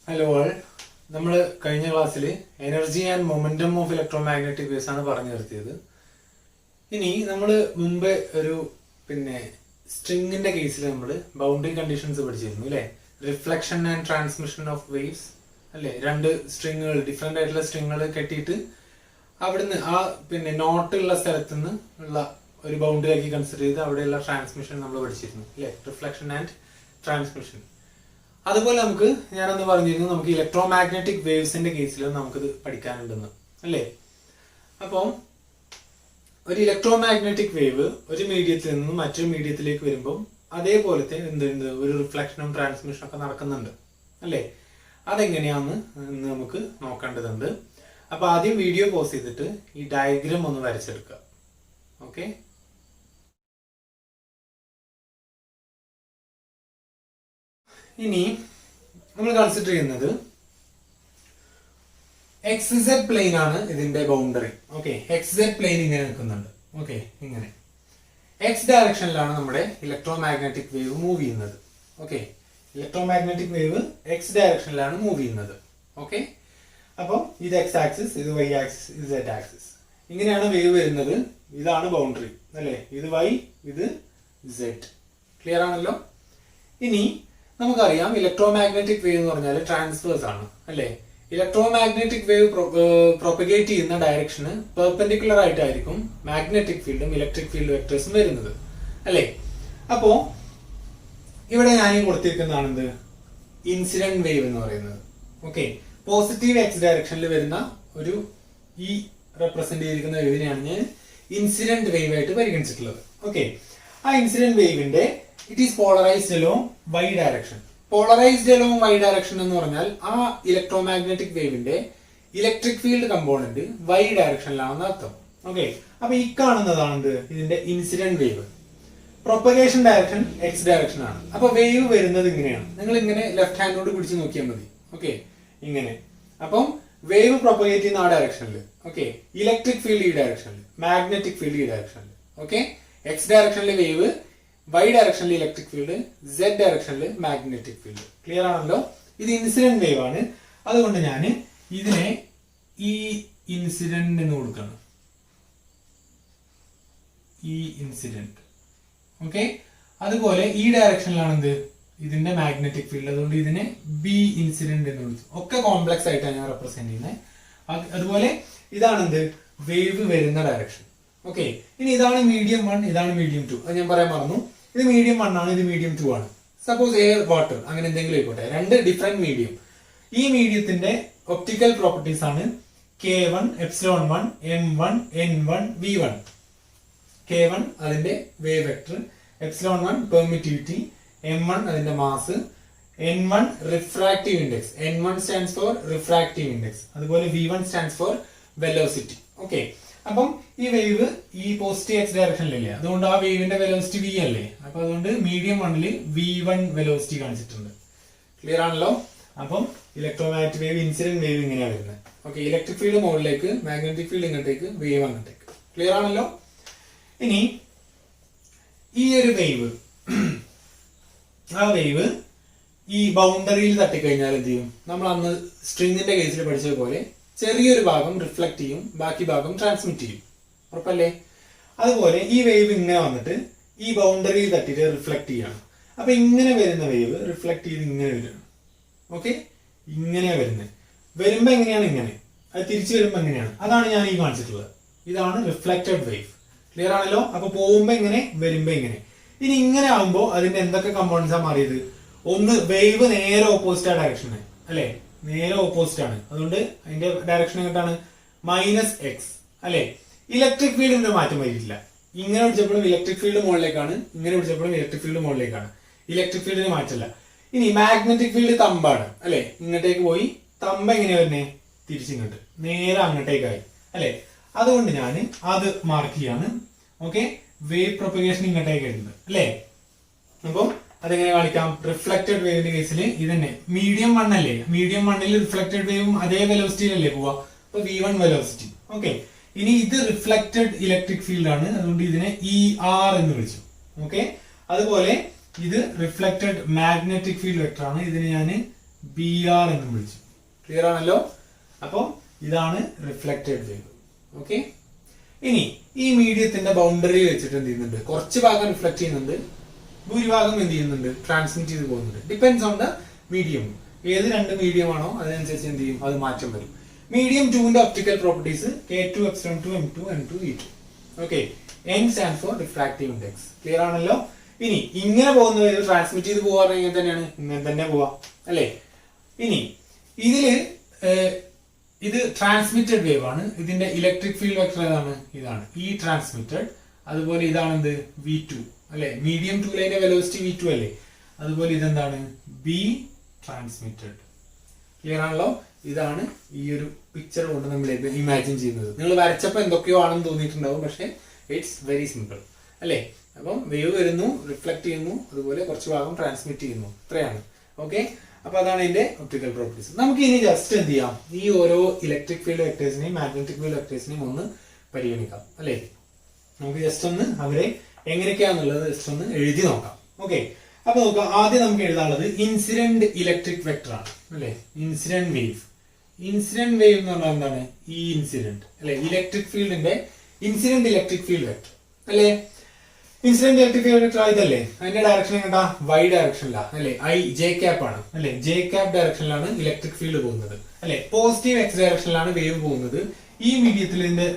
Hello all. നമ്മൾ കഴിഞ്ഞ ക്ലാസ്സിൽ energy and momentum of electromagnetic waves ആണ് പറഞ്ഞു നിർത്തിയത്. ഇനി നമ്മൾ മുമ്പേ ഒരു സ്ട്രിങ്ങിന്റെ കേസിൽ നമ്മൾ ബൗണ്ടറി കണ്ടീഷൻസ് പഠിച്ചിരുന്നു അല്ലെ. Reflection and transmission of waves അല്ലെ. രണ്ട് സ്ട്രിങ്ങുകൾ, ഡിഫറെന്റ് ആയിട്ടുള്ള സ്ട്രിങ്ങുകൾ കെട്ടിയിട്ട് അവിടുന്ന് ആ നോട്ടുള്ള സ്ഥലത്ത് നിന്ന് ഉള്ള ഒരു ബൗണ്ടറി ആക്കി കൺസിഡർ ചെയ്ത് അവിടെയുള്ള ട്രാൻസ്മിഷൻ നമ്മൾ പഠിച്ചിരുന്നു അല്ലെ. Reflection and transmission. അതുപോലെ നമുക്ക് ഞാനൊന്ന് പറഞ്ഞിരുന്നു, നമുക്ക് ഇലക്ട്രോമാഗ്നറ്റിക് വേവ്സിന്റെ കേസിൽ നമുക്കിത് പഠിക്കാനുണ്ടെന്ന് അല്ലേ. അപ്പം ഒരു ഇലക്ട്രോമാഗ്നറ്റിക് വേവ് ഒരു മീഡിയത്തിൽ നിന്ന് മറ്റൊരു മീഡിയത്തിലേക്ക് വരുമ്പോൾ അതേപോലത്തെ എന്തുണ്ട്, ഒരു റിഫ്ലക്ഷനും ട്രാൻസ്മിഷനും ഒക്കെ നടക്കുന്നുണ്ട് അല്ലേ. അതെങ്ങനെയാന്ന് നമുക്ക് നോക്കേണ്ടതുണ്ട്. അപ്പൊ ആദ്യം വീഡിയോ പോസ് ചെയ്തിട്ട് ഈ ഡയഗ്രാം ഒന്ന് വരച്ചെടുക്കുക. ഓക്കെ. ഇനി നമ്മൾ കൺസിഡർ ചെയ്യുന്നത് XZ പ്ലെയിൻ ആണ് ഇതിന്റെ ബൗണ്ടറി. ഓക്കെ. XZ പ്ലെയിൻ ഇങ്ങനെ നിൽക്കുന്നുണ്ട്. ഓക്കെ. ഇങ്ങനെ X ഡയറക്ഷനിലാണ് നമ്മുടെ ഇലക്ട്രോമാഗ്നറ്റിക് വേവ് മൂവ് ചെയ്യുന്നത്. ഓക്കെ. ഇലക്ട്രോമാഗ്നറ്റിക് വേവ് X ഡയറക്ഷനിലാണ് മൂവ് ചെയ്യുന്നത്. ഓക്കെ. അപ്പം ഇത് X ആക്സിസ്, ഇത് Y ആക്സിസ്, ഇത് Z ആക്സിസ്. ഇങ്ങനെയാണ് വേവ് വരുന്നത്. ഇതാണ് ബൗണ്ടറി അല്ലെ. ഇത് Y, ഇത് Z. ക്ലിയർ ആണല്ലോ. ഇനി നമുക്കറിയാം ഇലക്ട്രോമാഗ്നറ്റിക് വേവ് എന്ന് പറഞ്ഞാൽ ട്രാൻസ്വേഴ്സ് ആണ് അല്ലെ. ഇലക്ട്രോമാഗ്നറ്റിക് വേവ് പ്രൊപ്പഗേറ്റ് ചെയ്യുന്ന ഡയറക്ഷന് പെർപെൻഡിക്കുലർ ആയിട്ടായിരിക്കും മാഗ്നറ്റിക് ഫീൽഡും ഇലക്ട്രിക് ഫീൽഡ് വെക്ടേഴ്സും വരുന്നത് അല്ലെ. അപ്പോ ഇവിടെ ഞാൻ കൊടുത്തിരിക്കുന്നതാണ് എന്ത്, ഇൻസിഡന്റ് വേവ് എന്ന് പറയുന്നത്. ഓക്കെ. പോസിറ്റീവ് X ഡയറക്ഷനിൽ വരുന്ന ഒരു ഈ റെപ്രസെന്റ് ചെയ്തിരിക്കുന്ന വേവിനെയാണ് ഞാൻ ഇൻസിഡന്റ് വേവ് ആയിട്ട് പരിഗണിച്ചിട്ടുള്ളത്. ഓക്കെ. ആ ഇൻസിഡന്റ് വേവിന്റെ it is polarised along Y direction. Polarised along Y direction എന്ന് പറഞ്ഞാൽ ആ ഇലക്ട്രോമാഗ്നറ്റിക് വേവിന്റെ ഇലക്ട്രിക് ഫീൽഡ് കമ്പോണന്റ് Y ഡയറക്ഷനിലാണെന്ന് അർത്ഥം. ഓക്കെ. അപ്പൊ ഈ കാണുന്നതാണ് ഇതിന്റെ incident wave. Propagation direction X direction ആണ്. അപ്പൊ വേവ് വരുന്നത് ഇങ്ങനെയാണ്. നിങ്ങൾ ഇങ്ങനെ ലെഫ്റ്റ് ഹാൻഡോട് പിടിച്ച് നോക്കിയാൽ മതി. ഓക്കെ. ഇങ്ങനെ. അപ്പം വേവ് പ്രൊപ്പഗേറ്റ് ചെയ്യുന്ന ആ ഡയറക്ഷനിൽ. ഓക്കെ. ഇലക്ട്രിക് ഫീൽഡ് ഈ ഡയറക്ഷനിൽ, മാഗ്നറ്റിക് ഫീൽഡ് ഈ ഡയറക്ഷനിൽ. ഓക്കെ. X ഡയറക്ഷനിലെ വേവ്, Y ഡയറക്ഷനിൽ ഇലക്ട്രിക് ഫീൽഡ്, Z ഡയറക്ഷനിൽ മാഗ്നറ്റിക് ഫീൽഡ്. ക്ലിയർ ആണല്ലോ. ഇത് ഇൻസിഡന്റ് വേവ് ആണ്. അതുകൊണ്ട് ഞാൻ ഇതിനെ ഈ ഇൻസിഡന്റ് എന്ന് കൊടുക്കണം. ഈ ഇൻസിഡന്റ്. ഓക്കെ. അതുപോലെ ഈ ഡയറക്ഷനിലാണ് എന്ത്, ഇതിന്റെ മാഗ്നറ്റിക് ഫീൽഡ്. അതുകൊണ്ട് ഇതിനെ B ഇൻസിഡന്റ് എന്ന് വിളിച്ചു. ഒക്കെ കോംപ്ലക്സ് ആയിട്ടാണ് ഞാൻ റെപ്രസെന്റ് ചെയ്യുന്നത്. അതുപോലെ ഇതാണ് എന്ത്, വേവ് വരുന്ന ഡയറക്ഷൻ. ഓക്കെ. ഇനി ഇതാണ് മീഡിയം 1, ഇതാണ് മീഡിയം 2. അത് ഞാൻ പറയാൻ മറന്നു. ഇത് മീഡിയം 1 ആണ്, ഇത് മീഡിയം 2 ആണ്. സപ്പോസ് എയർ, വാട്ടർ, അങ്ങനെ എന്തെങ്കിലും ആയിക്കോട്ടെ. രണ്ട് ഡിഫറെന്റ് മീഡിയം. ഈ മീഡിയത്തിന്റെ ഒപ്റ്റിക്കൽ പ്രോപ്പർട്ടീസ് ആണ് K1, ε1, M1, N1, V1. K1 അതിന്റെ വേവ് വെക്ടർ, ε1 പെർമിറ്റിവിറ്റി, M1 അതിന്റെ mass, N1 refractive index. N1 stands for refractive index. അതുപോലെ V1 stands for velocity. Okay. അപ്പം ഈ വേവ് ഈ പോസിറ്റീവ് X ഡയറക്ഷനിലല്ലേ, അതുകൊണ്ട് ആ വേവിന്റെ വെലോസിറ്റി V അല്ലേ. അപ്പൊ അതുകൊണ്ട് മീഡിയം 1 V1 വെലോസിറ്റി കാണിച്ചിട്ടുണ്ട്. ക്ലിയർ ആണല്ലോ. അപ്പം ഇലക്ട്രോമാഗ്നറ്റിക് വേവ്, ഇൻസിഡന്റ് വേവ് ഇങ്ങനെയാണ് വരുന്നത്. ഓക്കെ. ഇലക്ട്രിക് ഫീൽഡ് മുകളിലേക്ക്, മാഗ്നറ്റിക് ഫീൽഡ് ഇങ്ങോട്ടേക്ക്, വേവ് അങ്ങോട്ടേക്ക്. ക്ലിയർ ആണല്ലോ. ഇനി ഈ ഒരു വേവ്, ആ വേവ് ഈ ബൗണ്ടറിയിൽ തട്ടിക്കഴിഞ്ഞാൽ എന്ത് ചെയ്യും, നമ്മൾ അന്ന് സ്ട്രിങ്ങിന്റെ കേസിൽ പഠിച്ചതുപോലെ ചെറിയൊരു ഭാഗം റിഫ്ലക്ട് ചെയ്യും, ബാക്കി ഭാഗം ട്രാൻസ്മിറ്റ് ചെയ്യും. ഉറപ്പല്ലേ. അതുപോലെ ഈ വേവ് ഇങ്ങനെ വന്നിട്ട് ഈ ബൗണ്ടറിയിൽ തട്ടിയിട്ട് റിഫ്ലക്ട് ചെയ്യണം. അപ്പൊ ഇങ്ങനെ വരുന്ന വേവ് റിഫ്ലക്ട് ചെയ്ത് ഇങ്ങനെ വരികയാണ്. ഓക്കെ. ഇങ്ങനെയാ വരുന്നത്. വരുമ്പോ എങ്ങനെയാണ്, ഇങ്ങനെ. അത് തിരിച്ചു വരുമ്പോ എങ്ങനെയാണ്, അതാണ് ഞാൻ ഈ കാണിച്ചിട്ടുള്ളത്. ഇതാണ് റിഫ്ലക്റ്റഡ് വേവ്. ക്ലിയർ ആണല്ലോ. അപ്പൊ പോകുമ്പോ ഇങ്ങനെ, വരുമ്പോ ഇങ്ങനെ. ഇനി ഇങ്ങനെ ആകുമ്പോ അതിന്റെ എന്തൊക്കെ കമ്പോണൻസാ മാറിയത്? ഒന്ന്, വേവ് നേരെ ഓപ്പോസിറ്റ് ആ ഡയറക്ഷന് അല്ലെ, നേരെ ഓപ്പോസിറ്റ് ആണ്. അതുകൊണ്ട് അതിന്റെ ഡയറക്ഷൻ എങ്ങോട്ടാണ്, -X അല്ലെ. ഇലക്ട്രിക് ഫീൽഡിന്റെ മാറ്റം വരില്ല. ഇങ്ങനെ പിടിച്ചപ്പോഴും ഇലക്ട്രിക് ഫീൽഡ് മുകളിലേക്കാണ്, ഇങ്ങനെ പിടിച്ചപ്പോഴും ഇലക്ട്രിക് ഫീൽഡ് മുകളിലേക്കാണ്. ഇലക്ട്രിക് ഫീൽഡിന് മാറ്റമില്ല. ഇനി മാഗ്നറ്റിക് ഫീൽഡ് തമ്പാണ് അല്ലെ. ഇങ്ങോട്ടേക്ക് പോയി തമ്പ് എങ്ങനെയാ വരുന്നേ, തിരിച്ചിങ്ങോട്ട് നേരെ അങ്ങോട്ടേക്കായി അല്ലെ. അതുകൊണ്ട് ഞാൻ അത് മാർക്ക് ചെയ്യാണ്. ഓക്കെ. വേവ് പ്രൊപ്പഗേഷൻ ഇങ്ങോട്ടേക്ക് വരുന്നത് അല്ലെ. അപ്പം അതെങ്ങനെ കാണിക്കാം, റിഫ്ലക്റ്റഡ് വേവിന്റെ കേസിൽ ഇതന്നെ മീഡിയം 1 അല്ലേ. മീഡിയം 1 റിഫ്ലക്റ്റഡ് വേവും അതേ വെലോസിറ്റിയിലല്ലേ പോവാ. അപ്പൊ V1 വെലോസിറ്റി. ഓക്കെ. ഇനി ഇത് റിഫ്ലക്റ്റഡ് ഇലക്ട്രിക് ഫീൽഡ് ആണ്. അതുകൊണ്ട് ഇതിനെ ER എന്ന് വിളിച്ചു. ഓക്കെ. അതുപോലെ ഇത് റിഫ്ലക്റ്റഡ് മാഗ്നറ്റിക് ഫീൽഡ് വെക്ടർ ആണ്. ഇതിന് ഞാൻ BR എന്നും വിളിച്ചു. ക്ലിയർ ആണല്ലോ? അപ്പോൾ ഇതാണ് റിഫ്ലക്റ്റഡ് വേവ്. ഓക്കെ, ഇനി ഈ മീഡിയത്തിന്റെ ബൗണ്ടറി വെച്ചിട്ട് എന്ത് ചെയ്യുന്നുണ്ട്? കുറച്ച് ഭാഗം റിഫ്ലക്ട് ചെയ്യുന്നുണ്ട്, ഭൂരിഭാഗം എന്ത് ചെയ്യുന്നുണ്ട്? ട്രാൻസ്മിറ്റ് ചെയ്ത് പോകുന്നുണ്ട്. Depends on the medium. ഏത് രണ്ട് മീഡിയം ആണോ അതിനനുസരിച്ച് എന്ത് ചെയ്യും? അത് മാറ്റം വരും. മീഡിയം 2ന്റെ optical properties K2, Epsilon2, M2, N2, E2. Okay, N stand for refractive index. Clear ആണല്ലോ? ഇനി ഇങ്ങനെ പോകുന്ന വേവ് ട്രാൻസ്മിറ്റ് ചെയ്ത് പോകാറ് ഇങ്ങനെ തന്നെയാണ്, ഇങ്ങനെ തന്നെ പോവാ അല്ലേ? ഇനി ഇതില് ഇത് ട്രാൻസ്മിറ്റഡ് വേവ് ആണ്. ഇതിന്റെ ഇലക്ട്രിക് ഫീൽഡ് വെക്ടർ ഏതാണ്? ഇതാണ് E ട്രാൻസ്മിറ്റഡ്. അതുപോലെ ഇതാണ് എന്ത്? V2 അല്ലെ? മീഡിയം 2 അതിന്റെ വെലോസിറ്റി V2 അല്ലേ? അതുപോലെ ഇതെന്താണ്? B transmitted. ക്ലിയർ ആണല്ലോ? ഇതാണ് ഈ ഒരു പിക്ചർ കൊണ്ട് നമ്മൾ ഇമാജിൻ ചെയ്യുന്നത്. നിങ്ങൾ വരച്ചപ്പോൾ എന്തൊക്കെയോ ആണെന്ന് തോന്നിയിട്ടുണ്ടാവും, പക്ഷെ ഇറ്റ്സ് വെരി സിമ്പിൾ അല്ലേ? അപ്പം വേവ് വരുന്നു, റിഫ്ലക്ട് ചെയ്യുന്നു, അതുപോലെ കുറച്ച് ഭാഗം ട്രാൻസ്മിറ്റ് ചെയ്യുന്നു. ഇത്രയാണ്. ഓക്കെ, അപ്പൊ അതാണ് ഇതിന്റെ ഒപ്റ്റിക്കൽ പ്രോപ്പർട്ടീസ്. നമുക്ക് ഇനി ജസ്റ്റ് എന്ത് ചെയ്യാം? ഈ ഓരോ ഇലക്ട്രിക് ഫീൽഡ് വെക്ടേഴ്സിനെയും മാഗ്നറ്റിക് ഫീൽഡ് വെക്ടേഴ്സിനെയും ഒന്ന് പരിഗണിക്കാം അല്ലേ? നമുക്ക് ജസ്റ്റ് ഒന്ന് അവരെ എങ്ങനെയൊക്കെയാന്നുള്ളത് ജസ്റ്റ് ഒന്ന് എഴുതി നോക്കാം. ഓക്കെ, അപ്പൊ നോക്കാം. ആദ്യം നമുക്ക് എഴുതാനുള്ളത് ഇൻസിഡന്റ് ഇലക്ട്രിക് വെക്ടർ ആണ് അല്ലെ? Incident wave. ഇൻസിഡന്റ് വേവ് എന്ന് പറഞ്ഞാൽ എന്താണ്? ഈ ഇൻസിഡന്റ് അല്ലെ? ഇലക്ട്രിക് ഫീൽഡിന്റെ ഇൻസിഡന്റ് ഇലക്ട്രിക് ഫീൽഡ് വെക്ടർ അല്ലെ? ഇൻസിഡന്റ് ഇലക്ട്രിക് ഫീൽഡ് വെക്ടർ ഇതല്ലേ? അതിന്റെ ഡയറക്ഷൻ എങ്ങോട്ടാ? Y ഡയറക്ഷനിലാ അല്ലെ? J ക്യാപ്പ് ആണ് അല്ലെ? J ക്യാപ്പ് ഡയറക്ഷനിലാണ് ഇലക്ട്രിക് ഫീൽഡ് പോകുന്നത് അല്ലെ? പോസിറ്റീവ് X ഡയറക്ഷനിലാണ് വേവ് പോകുന്നത്. ഈ മീഡിയത്തിൽ ഇതിന്റെ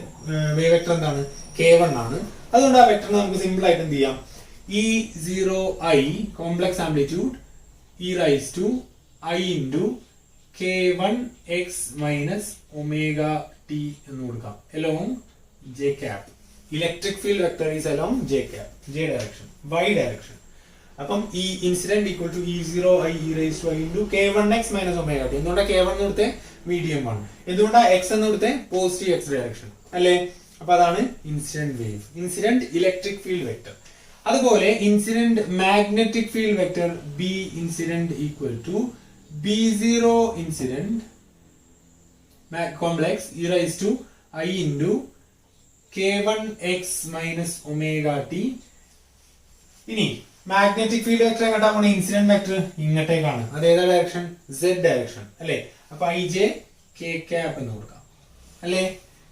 വേവ് വെക്ടർ എന്താണ്? K1 ആണ്. അതുകൊണ്ട് ആ വെക്ടറിനെ നമുക്ക് സിമ്പിൾ ആയിട്ട് എന്ത് ചെയ്യാം? E0I complex amplitude E rice to I into K1x minus omega t എന്ന് കൊടുക്കാം along J cap. Electric field vector is along J cap, J direction, Y direction. അപ്പം ഈ incident equal to E0I E rice to I into K1x minus omega t. എന്തുകൊണ്ടാ K1 എന്ന് കൊടുത്തേ? Medium 1. എന്തുകൊണ്ടാ X എന്ന് കൊടുത്തേ? പോസിറ്റീവ് X ഡയറക്ഷൻ അല്ലേ? അപ്പൊ അതാണ് incident wave, incident electric field vector. അതുപോലെ incident magnetic field vector B incident equal to B0 incident complex E raised to I into K1x minus omega t. ഇനി magnetic field vector എങ്ങോട്ടാണ്? Incident vector ഇങ്ങോട്ടേക്കാണ്. അത് ഏതാ direction? Z direction അല്ലെ? അപ്പൊ IJ K cap എന്ന് കൊടുക്കാം അല്ലേ?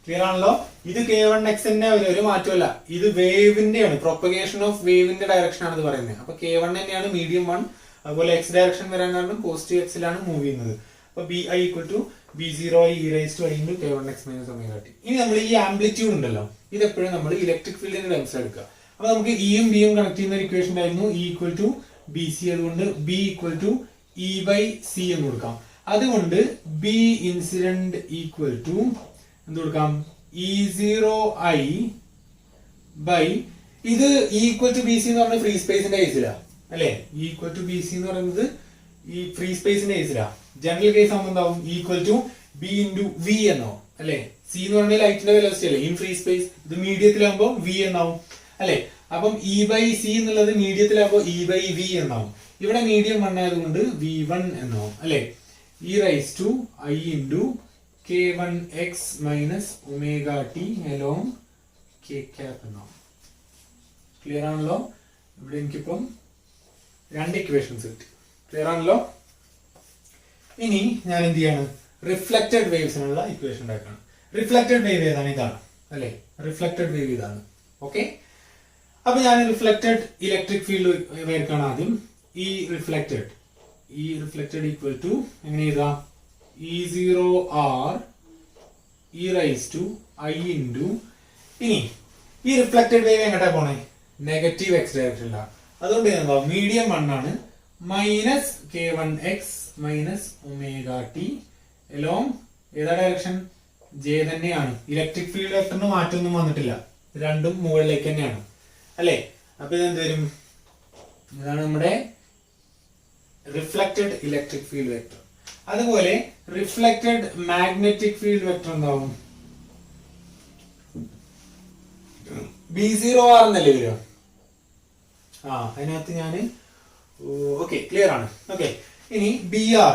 ക്ലിയർ ആണല്ലോ? ഇത് K1x തന്നെ ഒരു മാറ്റമല്ല, ഇത് വേവിന്റെ ആണ്, പ്രൊപ്പഗേഷൻ ഓഫ് വേവിന്റെ ഡയറക്ഷൻ ആണ് ഇത് പറയുന്നത്. അപ്പൊ K1 തന്നെയാണ് മീഡിയം 1. അതുപോലെ X ഡയറക്ഷൻ വരാൻ കാരണം പോസിറ്റീവ് Xലാണ് മൂവ് ചെയ്യുന്നത്. അപ്പൊ BI equal to B0I E rice to I into K1x minus omega t. ഇനി നമ്മൾ ഈ ആംപ്ലിറ്റ്യൂഡ് ഉണ്ടല്ലോ, ഇത് എപ്പോഴും നമ്മൾ ഇലക്ട്രിക് ഫീൽഡിന്റെ ടേംസ് എടുക്കുക. അപ്പൊ നമുക്ക് ഇയും ബിയും കണക്ട് ചെയ്യുന്ന ഒരു ഇക്വേഷൻ ആയിരുന്നു E ഈക്വൽ ടു BC. അതുകൊണ്ട് B equal to E by C എന്ന് കൊടുക്കാം. അതുകൊണ്ട് B ഇൻസിഡന്റ് ഈക്വൽ ടു എന്ത് കൊടുക്കാം? E0I ബൈ ഇത് ഈക്വൽ ടു BC എന്ന് പറഞ്ഞ ഫ്രീ സ്പേസിന്റെ കേസിലാ അല്ലെ? ഈക്വൽ ടു BC എന്ന് പറയുന്നത് ഈ ഫ്രീ സ്പേസിന്റെ കേസിലാ. ജനറൽ കേസ് ആകുമ്പോൾ എന്താവും? Equal to B into V എന്നോ അല്ലെ? C എന്ന് പറഞ്ഞാൽ ലൈറ്റിന്റെ വെലോസിറ്റി അല്ലേ? In free space. ഇത് മീഡിയത്തിലാകുമ്പോൾ V എന്നാവും അല്ലെ? അപ്പം E ബൈ C എന്നുള്ളത് മീഡിയത്തിലാകുമ്പോൾ E ബൈ V എന്നാവും. ഇവിടെ മീഡിയം 1 ആയതുകൊണ്ട് V1 എന്നാവും അല്ലെ? E rice to I into K1x minus omega t along K cap എന്നാവും. ക്ലിയർ ആണല്ലോ? ഇവിടെ എനിക്കിപ്പം രണ്ട് ഇക്വേഷൻസ് കിട്ടി. ക്ലിയർ ആണല്ലോ? ഇനി ഞാൻ എന്ത് ചെയ്യാണ്? റിഫ്ലക്റ്റഡ് വേവ്സിനുള്ള ഇക്വേഷൻ ഉണ്ടാക്കണം. റിഫ്ലക്റ്റഡ് വേവ് ഏതാണ്? ഇതാണ് അല്ലെ? റിഫ്ലക്റ്റഡ് വേവ് ഇതാണ്. ഓക്കെ, അപ്പൊ ഞാൻ റിഫ്ലക്റ്റഡ് ഇലക്ട്രിക് ഫീൽഡ് വരയ്ക്കാണ് ആദ്യം. ഈ റിഫ്ലക്റ്റഡ് ഈക്വൽ ടു എങ്ങനെ എഴുതാം? E0R E rice to I into. ഇനി ഈ റിഫ്ലക്റ്റഡ് വേവ് എങ്ങോട്ടാ പോണേ? നെഗറ്റീവ് X ഡയറക്ഷനിലാണ്. അതുകൊണ്ട് എന്താ? മീഡിയം 1 ആണ്. Minus K1x minus omega t along ഏതാ ഡയറക്ഷൻ? J തന്നെയാണ്. ഇലക്ട്രിക് ഫീൽഡ് വെക്ടറിന് മാറ്റമൊന്നും വന്നിട്ടില്ല, രണ്ടും മുകളിലേക്ക് തന്നെയാണ് അല്ലെ? അപ്പൊ ഇതെന്ത് വരും? ഇതാണ് നമ്മുടെ റിഫ്ലക്റ്റഡ് ഇലക്ട്രിക് ഫീൽഡ് വെക്ടർ. അതുപോലെ റിഫ്ലക്റ്റഡ് മാഗ്നറ്റിക് ഫീൽഡ് വെക്ടർ എന്താവും? B0R എന്നല്ലേ വരിക? അതിനകത്ത് ഞാന് ഓക്കെ ക്ലിയർ ആണ്. ഓക്കെ, ഇനി BR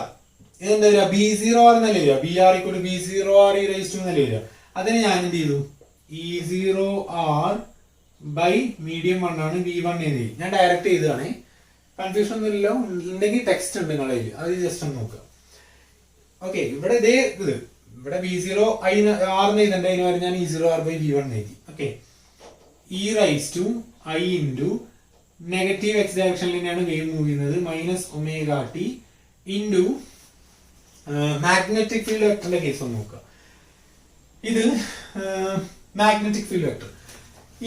ഇതെന്താ വരിക? B0R എന്നല്ലേ വരിക? BR equal to B0R E rice to എന്നല്ലേ വരിക? അതിന് ഞാൻ എന്ത് ചെയ്തു? E0R ബൈ മീഡിയം 1 ആണ് V1 എഴുതി. ഞാൻ ഡയറക്റ്റ് ചെയ്തതാണ്. കൺഫ്യൂഷൻ ഒന്നുമില്ലല്ലോ. ഉണ്ടെങ്കിൽ ടെക്സ്റ്റ് ഉണ്ട് നിങ്ങളെ, അത് ജസ്റ്റ് ഒന്ന് നോക്കുക. ഓക്കെ, ഇവിടെ ഇതേ ഇത് ഇവിടെ V0 I R എന്ന് എഴുതണ്ട, അതിന് വരെ ഞാൻ E0R/V1 എഴുതി. Okay, e⁻I into negative X ഡയറക്ഷനിൽ തന്നെയാണ് വേവ് മൂവ് ചെയ്യുന്നത്, -ωt ഇൻറ്റു മാഗ്നറ്റിക് ഫീൽഡ് വെക്ടറിന്റെ കേസ് ഒന്ന് നോക്കുക. ഇത് മാഗ്നറ്റിക് ഫീൽഡ് വെക്ടർ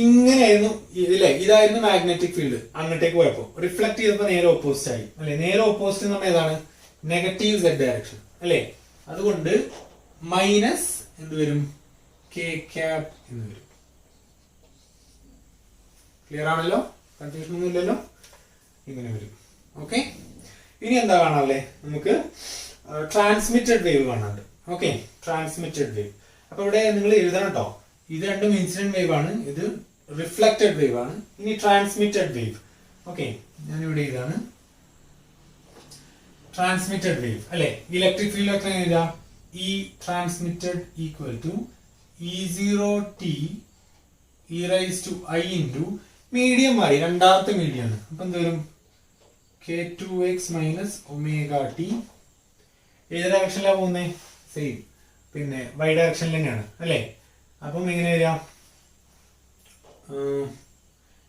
ഇങ്ങനെയായിരുന്നു ഇതിലെ, ഇതായിരുന്നു മാഗ്നറ്റിക് ഫീൽഡ്. അങ്ങോട്ടേക്ക് പോയപ്പോ റിഫ്ലക്ട് ചെയ്തപ്പോ നേരെ ഓപ്പോസിറ്റ് ആയി അല്ലെ. നേരെ ഓപ്പോസിറ്റ് എന്ന് പറഞ്ഞാൽ ഏതാണ്? നെഗറ്റീവ് Z ഡയറക്ഷൻ അല്ലെ. അതുകൊണ്ട് മൈനസ് എന്ത് വരും? K ക്യാപ് എന്ന് വരും. ക്ലിയർ ആണല്ലോ? കൺഫ്യൂഷൻ ഒന്നും ഇല്ലല്ലോ? ഇങ്ങനെ വരും. ഓക്കെ, ഇനി എന്താ കാണാല്ലേ? നമുക്ക് ട്രാൻസ്മിറ്റഡ് വേവ് കാണാണ്ട്. Okay, transmitted wave. അപ്പൊ ഇവിടെ നിങ്ങൾ എഴുതണം കേട്ടോ, ഇത് രണ്ടും ഇൻസിഡന്റ് വേവ് ആണ്, ഇത് റിഫ്ലക്റ്റഡ് വേവ് ആണ്. ഇനി ട്രാൻസ്മിറ്റഡ് വേവ്. ഓക്കെ, ഞാനിവിടെ ഇതാണ് ട്രാൻസ്മിറ്റഡ് വേവ് അല്ലെ. ഇലക്ട്രിക് ഫീൽഡ് ഒക്കെ എഴുതാ E transmitted equal to E0t e⁻I into medium മാറി, രണ്ടാമത്തെ മീഡിയം ആണ്. അപ്പൊ എന്ത് വരും? K2x - ωt. ഏത് ഡയറക്ഷനിലാണ് പോകുന്നേ? സെയിം, പിന്നെ y ഡയറക്ഷനിൽ തന്നെയാണ് അല്ലെ. അപ്പം എങ്ങനെ വരാം?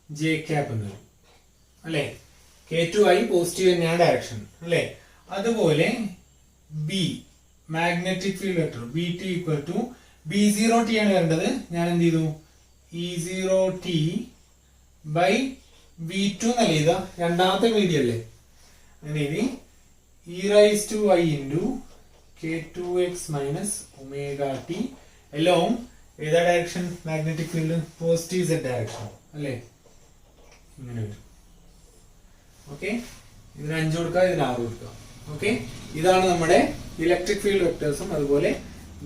J ക്യാപ് എന്ന് വരും അല്ലെ. K2I പോസിറ്റീവ് തന്നെയാണ് ഡയറക്ഷൻ അല്ലെ. അതുപോലെ B magnetic field vector BT equal to B0t ആണ് വരേണ്ടത്. ഞാൻ എന്ത് ചെയ്തു? E0t ബൈ V2 എന്നല്ല ചെയ്ത, രണ്ടാമത്തെ മീഡിയം അല്ലേ. അങ്ങനെ ഇനി e⁻I ഇൻറ്റു K2x - ωt എല്ലാം ഏതാ direction? Magnetic field positive Z direction അല്ലേ. ഇങ്ങനെ വരും. ഓക്കെ, ഇതിന് 5 കൊടുക്കുക, ഇതിന് 6 കൊടുക്കുക. ഓക്കെ, ഇതാണ് നമ്മുടെ ഇലക്ട്രിക് ഫീൽഡ് വെക്ടേഴ്സും അതുപോലെ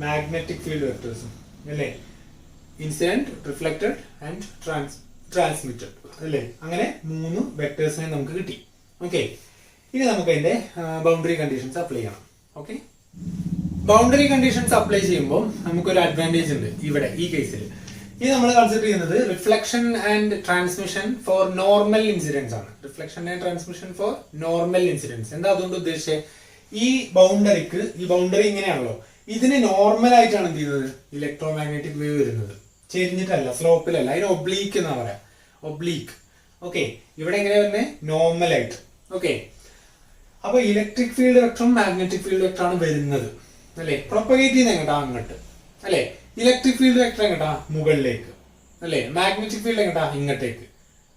മാഗ്നറ്റിക് ഫീൽഡ് വെക്ടേഴ്സും അല്ലേ. ഇൻസിഡന്റ്, റിഫ്ലക്റ്റഡ് ആൻഡ് ട്രാൻസ്മിറ്റഡ് അല്ലേ. അങ്ങനെ 3 വെക്ടേഴ്സിനെ നമുക്ക് കിട്ടി. ഓക്കെ, ഇനി നമുക്ക് അതിന്റെ ബൗണ്ടറി കണ്ടീഷൻസ് അപ്ലൈ ചെയ്യണം. ഓക്കെ, ബൗണ്ടറി കണ്ടീഷൻസ് അപ്ലൈ ചെയ്യുമ്പോൾ നമുക്കൊരു അഡ്വാൻറ്റേജ് ഉണ്ട് ഇവിടെ ഈ കേസിൽ. ഇത് നമ്മൾ കൺസിഡർ ചെയ്യുന്നത് reflection and transmission for normal incidence ആണ്. Reflection and transmission for normal incidence. എന്താ അതുകൊണ്ട് ഉദ്ദേശിച്ചത്? ഈ ബൗണ്ടറിക്ക്, ഈ ബൗണ്ടറി ഇങ്ങനെയാണല്ലോ, ഇതിന് നോർമൽ ആയിട്ടാണ് എന്ത് ചെയ്യുന്നത്? ഇലക്ട്രോ മാഗ്നറ്റിക് വേവ് വരുന്നത്. ചെരിഞ്ഞിട്ടല്ല, സ്ലോപ്പിലല്ല, അതിന് ഒബ്ലീക്ക് എന്നാ പറയാ, ഒബ്ലീക്ക്. ഓക്കെ, ഇവിടെ എങ്ങനെ വരുന്നത്? നോർമൽ ആയിട്ട്. ഓക്കെ, അപ്പൊ ഇലക്ട്രിക് ഫീൽഡ് വെക്ടറും മാഗ്നറ്റിക് ഫീൽഡ് വെക്ടറാണ് വരുന്നത് അല്ലെ. പ്രൊപ്പഗേറ്റ് ചെയ്യുന്ന എങ്ങോട്ടാ? അങ്ങോട്ട് അല്ലെ. ഇലക്ട്രിക് ഫീൽഡ് വെക്ടർ എങ്ങോട്ടാ? മുകളിലേക്ക് അല്ലെ. മാഗ്നറ്റിക് ഫീൽഡ് എങ്ങോട്ടാ? ഇങ്ങോട്ടേക്ക്.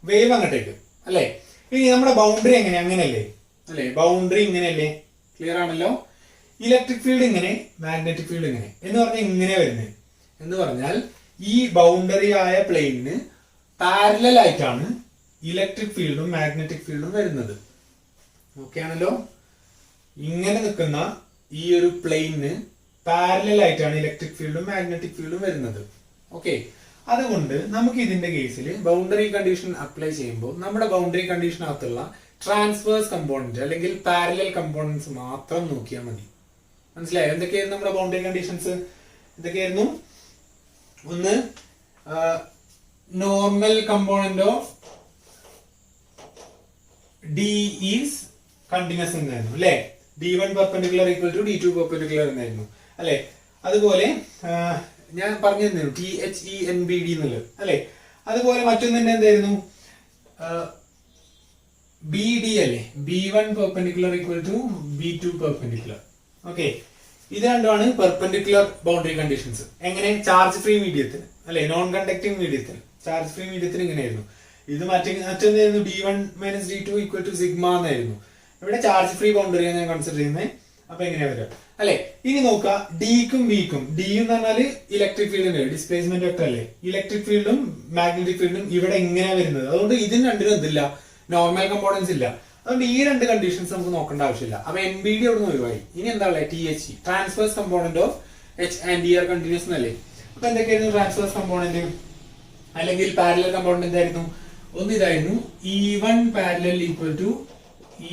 വേവ് അങ്ങോട്ടേക്ക് അല്ലെ. ഇനി നമ്മുടെ ബൗണ്ടറി എങ്ങനെ? അങ്ങനെയല്ലേ അല്ലെ. ബൗണ്ടറി ഇങ്ങനെയല്ലേ? ക്ലിയർ ആണല്ലോ. ഇലക്ട്രിക് ഫീൽഡ് ഇങ്ങനെ, മാഗ്നറ്റിക് ഫീൽഡ് ഇങ്ങനെ എന്ന് പറഞ്ഞാൽ ഇങ്ങനെ വരുന്നത്. എന്ന് പറഞ്ഞാൽ ഈ ബൗണ്ടറി ആയ പ്ലെയിനിന് പാരലൽ ആയിട്ടാണ് ഇലക്ട്രിക് ഫീൽഡും മാഗ്നറ്റിക് ഫീൽഡും വരുന്നത്. ഓക്കെ ആണല്ലോ. ഇങ്ങനെ നിൽക്കുന്ന ഈ ഒരു പ്ലെയിനിന് പാരലൽ ആയിട്ടാണ് ഇലക്ട്രിക് ഫീൽഡും മാഗ്നറ്റിക് ഫീൽഡും വരുന്നത്. ഓക്കെ, അതുകൊണ്ട് നമുക്ക് ഇതിന്റെ കേസിൽ ബൗണ്ടറി കണ്ടീഷൻ അപ്ലൈ ചെയ്യുമ്പോൾ നമ്മുടെ ബൗണ്ടറി കണ്ടീഷനകത്തുള്ള ട്രാൻസ്വേഴ്സ് കമ്പോണന്റ് അല്ലെങ്കിൽ പാരലൽ കമ്പോണന്റ്സ് മാത്രം നോക്കിയാൽ മതി. മനസ്സിലായോ? എന്തൊക്കെയായിരുന്നു നമ്മുടെ ബൗണ്ടറി കണ്ടീഷൻസ്? എന്തൊക്കെയായിരുന്നു? ഒന്ന്, normal component of D is continuous എന്നായിരുന്നു അല്ലെ. D1 perpendicular equal to D2 perpendicular എന്നായിരുന്നു അല്ലെ. അതുപോലെ ഞാൻ പറഞ്ഞു തന്നിരുന്നു THENBD എന്നുള്ളത് അല്ലെ. അതുപോലെ മറ്റൊന്നിന്റെ എന്തായിരുന്നു? BD അല്ലെ. B1 perpendicular equal to B2 perpendicular. Okay, ഇത് രണ്ടുമാണ് പെർപെൻഡിക്കുലർ ബൗണ്ടറി കണ്ടീഷൻസ്. എങ്ങനെ? ചാർജ് ഫ്രീ മീഡിയത്തിന് അല്ലെ, നോൺ കണ്ടക്ടിങ് മീഡിയത്തിന്. ചാർജ് ഫ്രീ മീഡിയത്തിന് ഇങ്ങനെയായിരുന്നു. ഇത് മറ്റൊന്നായിരുന്നു D1 - D2 equal to sigma എന്നായിരുന്നു. ഇവിടെ ചാർജ് ഫ്രീ ബൗണ്ടറിയാണ് ഞാൻ കൺസിഡർ ചെയ്യുന്നത്. അപ്പൊ എങ്ങനെയാ വരിക അല്ലെ. ഇനി നോക്കുക, ഡിക്കും ബിക്കും. ഡി എന്ന് പറഞ്ഞാൽ ഇലക്ട്രിക് ഫീൽഡിന്റെ ഡിസ്പ്ലേസ്മെന്റ് വെക്ടർ അല്ലേ. ഇലക്ട്രിക് ഫീൽഡും മാഗ്നറ്റിക് ഫീൽഡും ഇവിടെ ഇങ്ങനെ വരുന്നത്. അതുകൊണ്ട് ഇതിന് രണ്ടിനും എന്തില്ല? നോർമൽ കമ്പോണൻസ് ഇല്ല. അതുകൊണ്ട് ഈ രണ്ട് കണ്ടീഷൻസ് നമുക്ക് നോക്കേണ്ട ആവശ്യമില്ല. അപ്പൊ NBD അവിടെ നിന്ന് ഒഴിവായി. ഇനി എന്താ ഉള്ളത്? THE transverse component of H and E are continuous എന്നല്ലേ. അപ്പൊ എന്തൊക്കെയായിരുന്നു ട്രാൻസ്വേഴ്സ് കമ്പോണന്റ് അല്ലെങ്കിൽ പാരലൽ കമ്പോണന്റ്? എന്തായിരുന്നു? ഒന്ന് ഇതായിരുന്നു, E1 parallel equal to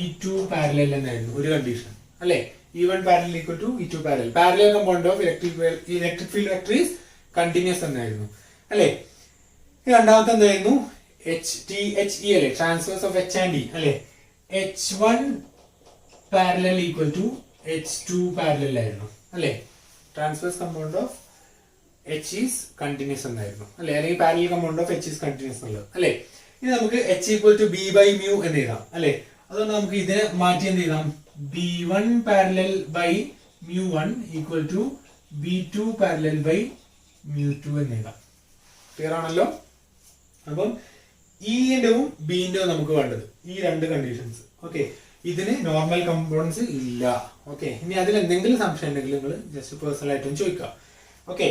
E2 parallel എന്നായിരുന്നു ഒരു കണ്ടീഷൻ അല്ലെ. E1 parallel equal to E2 parallel. Parallel component of electric field vector is continuous എന്നായിരുന്നു അല്ലെ. രണ്ടാമത്തെ എന്തായിരുന്നു? THE അല്ലെ, transverse of H and E അല്ലെ. H1 parallel equal to H2 parallel ആയിരുന്നു അല്ലെ. Transverse compound of H is continuous എന്നായിരുന്നു അല്ലെ, അല്ലെങ്കിൽ parallel compound of H is continuous എന്നുള്ളത് അല്ലെ. ഇനി നമുക്ക് H equal to B by mu എന്ന് എഴുതാം അല്ലെ. അതുകൊണ്ട് നമുക്ക് ഇതിനെ മാറ്റി എന്ത് എഴുതാം, B1 parallel by mu one equal to B2 parallel by mu two എന്ന് എഴുതാം. ക്ലിയർ ആണല്ലോ. അപ്പം ഇന്റെയും ബിന്റെയും നമുക്ക് വേണ്ടത് ഈ രണ്ട് കണ്ടീഷൻസ്. ഓക്കെ, ഇതിന് നോർമൽ കമ്പോണൻസ് ഇല്ല. ഓക്കെ, ഇനി അതിൽ എന്തെങ്കിലും സംശയം ഉണ്ടെങ്കിൽ നിങ്ങൾ ജസ്റ്റ് പേഴ്സണൽ ആയിട്ടും ചോദിക്കാം. ഓക്കെ,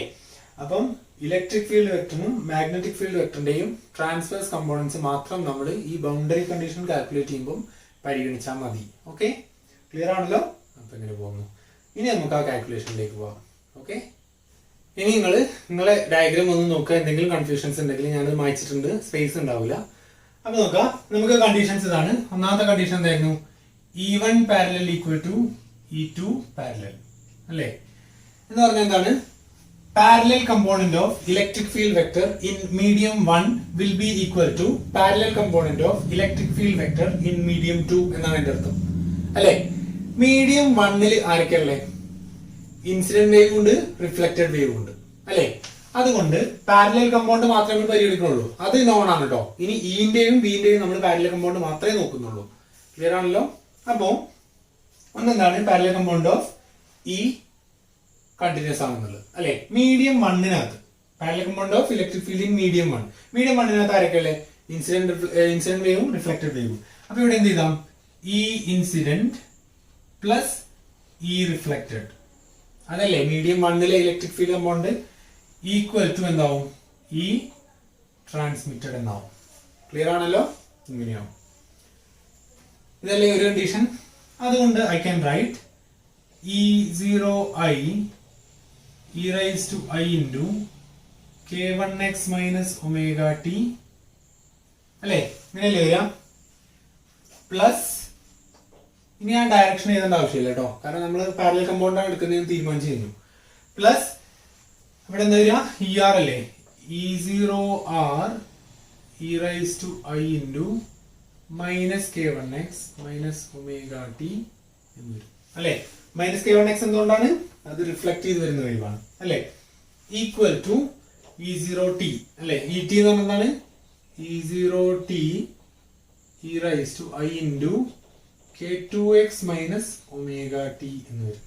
അപ്പം ഇലക്ട്രിക് ഫീൽഡ് വെക്ടറിനും മാഗ്നറ്റിക് ഫീൽഡ് വെക്ടറിന്റെയും ട്രാൻസ്വേഴ്സ് കമ്പോണൻസ് മാത്രം നമ്മൾ ഈ ബൗണ്ടറി കണ്ടീഷൻ കാൽക്കുലേറ്റ് ചെയ്യുമ്പോൾ പരിഗണിച്ചാൽ മതി. ഓക്കെ, ക്ലിയർ ആണല്ലോ. അപ്പൊ ഇങ്ങനെ പോകുന്നു. ഇനി നമുക്ക് ആ കാൽക്കുലേഷനിലേക്ക് പോവാം. ഓക്കെ, ഇനി നിങ്ങളെ ഡയഗ്രാം ഒന്ന് നോക്കുക. എന്തെങ്കിലും കൺഫ്യൂഷൻസ് ഉണ്ടെങ്കിൽ ഞാനത് മായ്ച്ചിട്ടുണ്ട്, സ്പേസ് ഉണ്ടാവില്ല. അപ്പൊ നോക്കാം, നമുക്ക് കണ്ടീഷൻസ് ഇതാണ്. ഒന്നാമത്തെ കണ്ടീഷൻ എന്തായിരുന്നു, E1 parallel equal to E2 parallel അല്ലേ. എന്ന് പറഞ്ഞാൽ എന്താണ്, parallel component of electric field vector in medium 1 will be equal to parallel component of electric field vector in medium 2 എന്നാണ് എന്റെ അർത്ഥം അല്ലെ. മീഡിയം 1 ആരൊക്കെയല്ലേ, ഇൻസിഡന്റ് വേവ് ഉണ്ട്, റിഫ്ലക്റ്റഡ് വേവ് ഉണ്ട് അല്ലെ. അതുകൊണ്ട് പാരലൽ കമ്പൗണ്ട് മാത്രമേ പരിഗണിക്കുന്നുള്ളൂ. അത് നോൺ ആണ് കേട്ടോ. ഇനി ഇന്റെയും ബിന്റെയും നമ്മൾ പാരലൽ കമ്പൗണ്ട് മാത്രമേ നോക്കുന്നുള്ളൂ. ക്ലിയർ ആണല്ലോ. അപ്പോ ഒന്നെന്താണ് parallel compound of E continuous ആണെന്നുള്ളത് അല്ലെ. മീഡിയം 1-നകത്ത് parallel compound of electric field in medium 1. Medium 1-നകത്ത് ആരൊക്കെയല്ലേ, ഇൻസിഡന്റ് വേവും റിഫ്ലക്റ്റഡ് വേവും. അപ്പൊ ഇവിടെ എന്ത് ചെയ്താം, E incident plus E reflected അതല്ലേ മീഡിയം 1-ലെ electric field component equal to എന്താവും, ഇ ട്രാൻസ്മിറ്റഡ് എന്നാവും. ക്ലിയർ ആണല്ലോ. ഇങ്ങനെയാവും. ഇതല്ലേ ഒരു കണ്ടീഷൻ. അതുകൊണ്ട് I can write E0i e raised to I into k1x minus omega t അല്ലേ. ഇങ്ങനെയല്ലേ വരിക. പ്ലസ് ഇനി ആ ഡയറക്ഷൻ എഴുതേണ്ട ആവശ്യമില്ല കേട്ടോ, കാരണം നമ്മൾ പാരലൽ കമ്പൗണ്ടാണ് എടുക്കുന്നതെന്ന് തീരുമാനിച്ചു കഴിഞ്ഞു. പ്ലസ് ഇവിടെ എന്താ വരിക, ER അല്ലേ, E0r e raised to I into minus k1x minus omega t എന്ന് വരും അല്ലെ. മൈനസ് k1x എന്തുകൊണ്ടാണ്, അത് റിഫ്ലക്ട് ചെയ്ത് വരുന്ന വേവാണ് അല്ലെ. ഈക്വൽ ടു E0t അല്ലെ. E t എന്ന് പറഞ്ഞാൽ എന്താണ്, E0t e raised to I into k2x minus omega t എന്ന് വരും.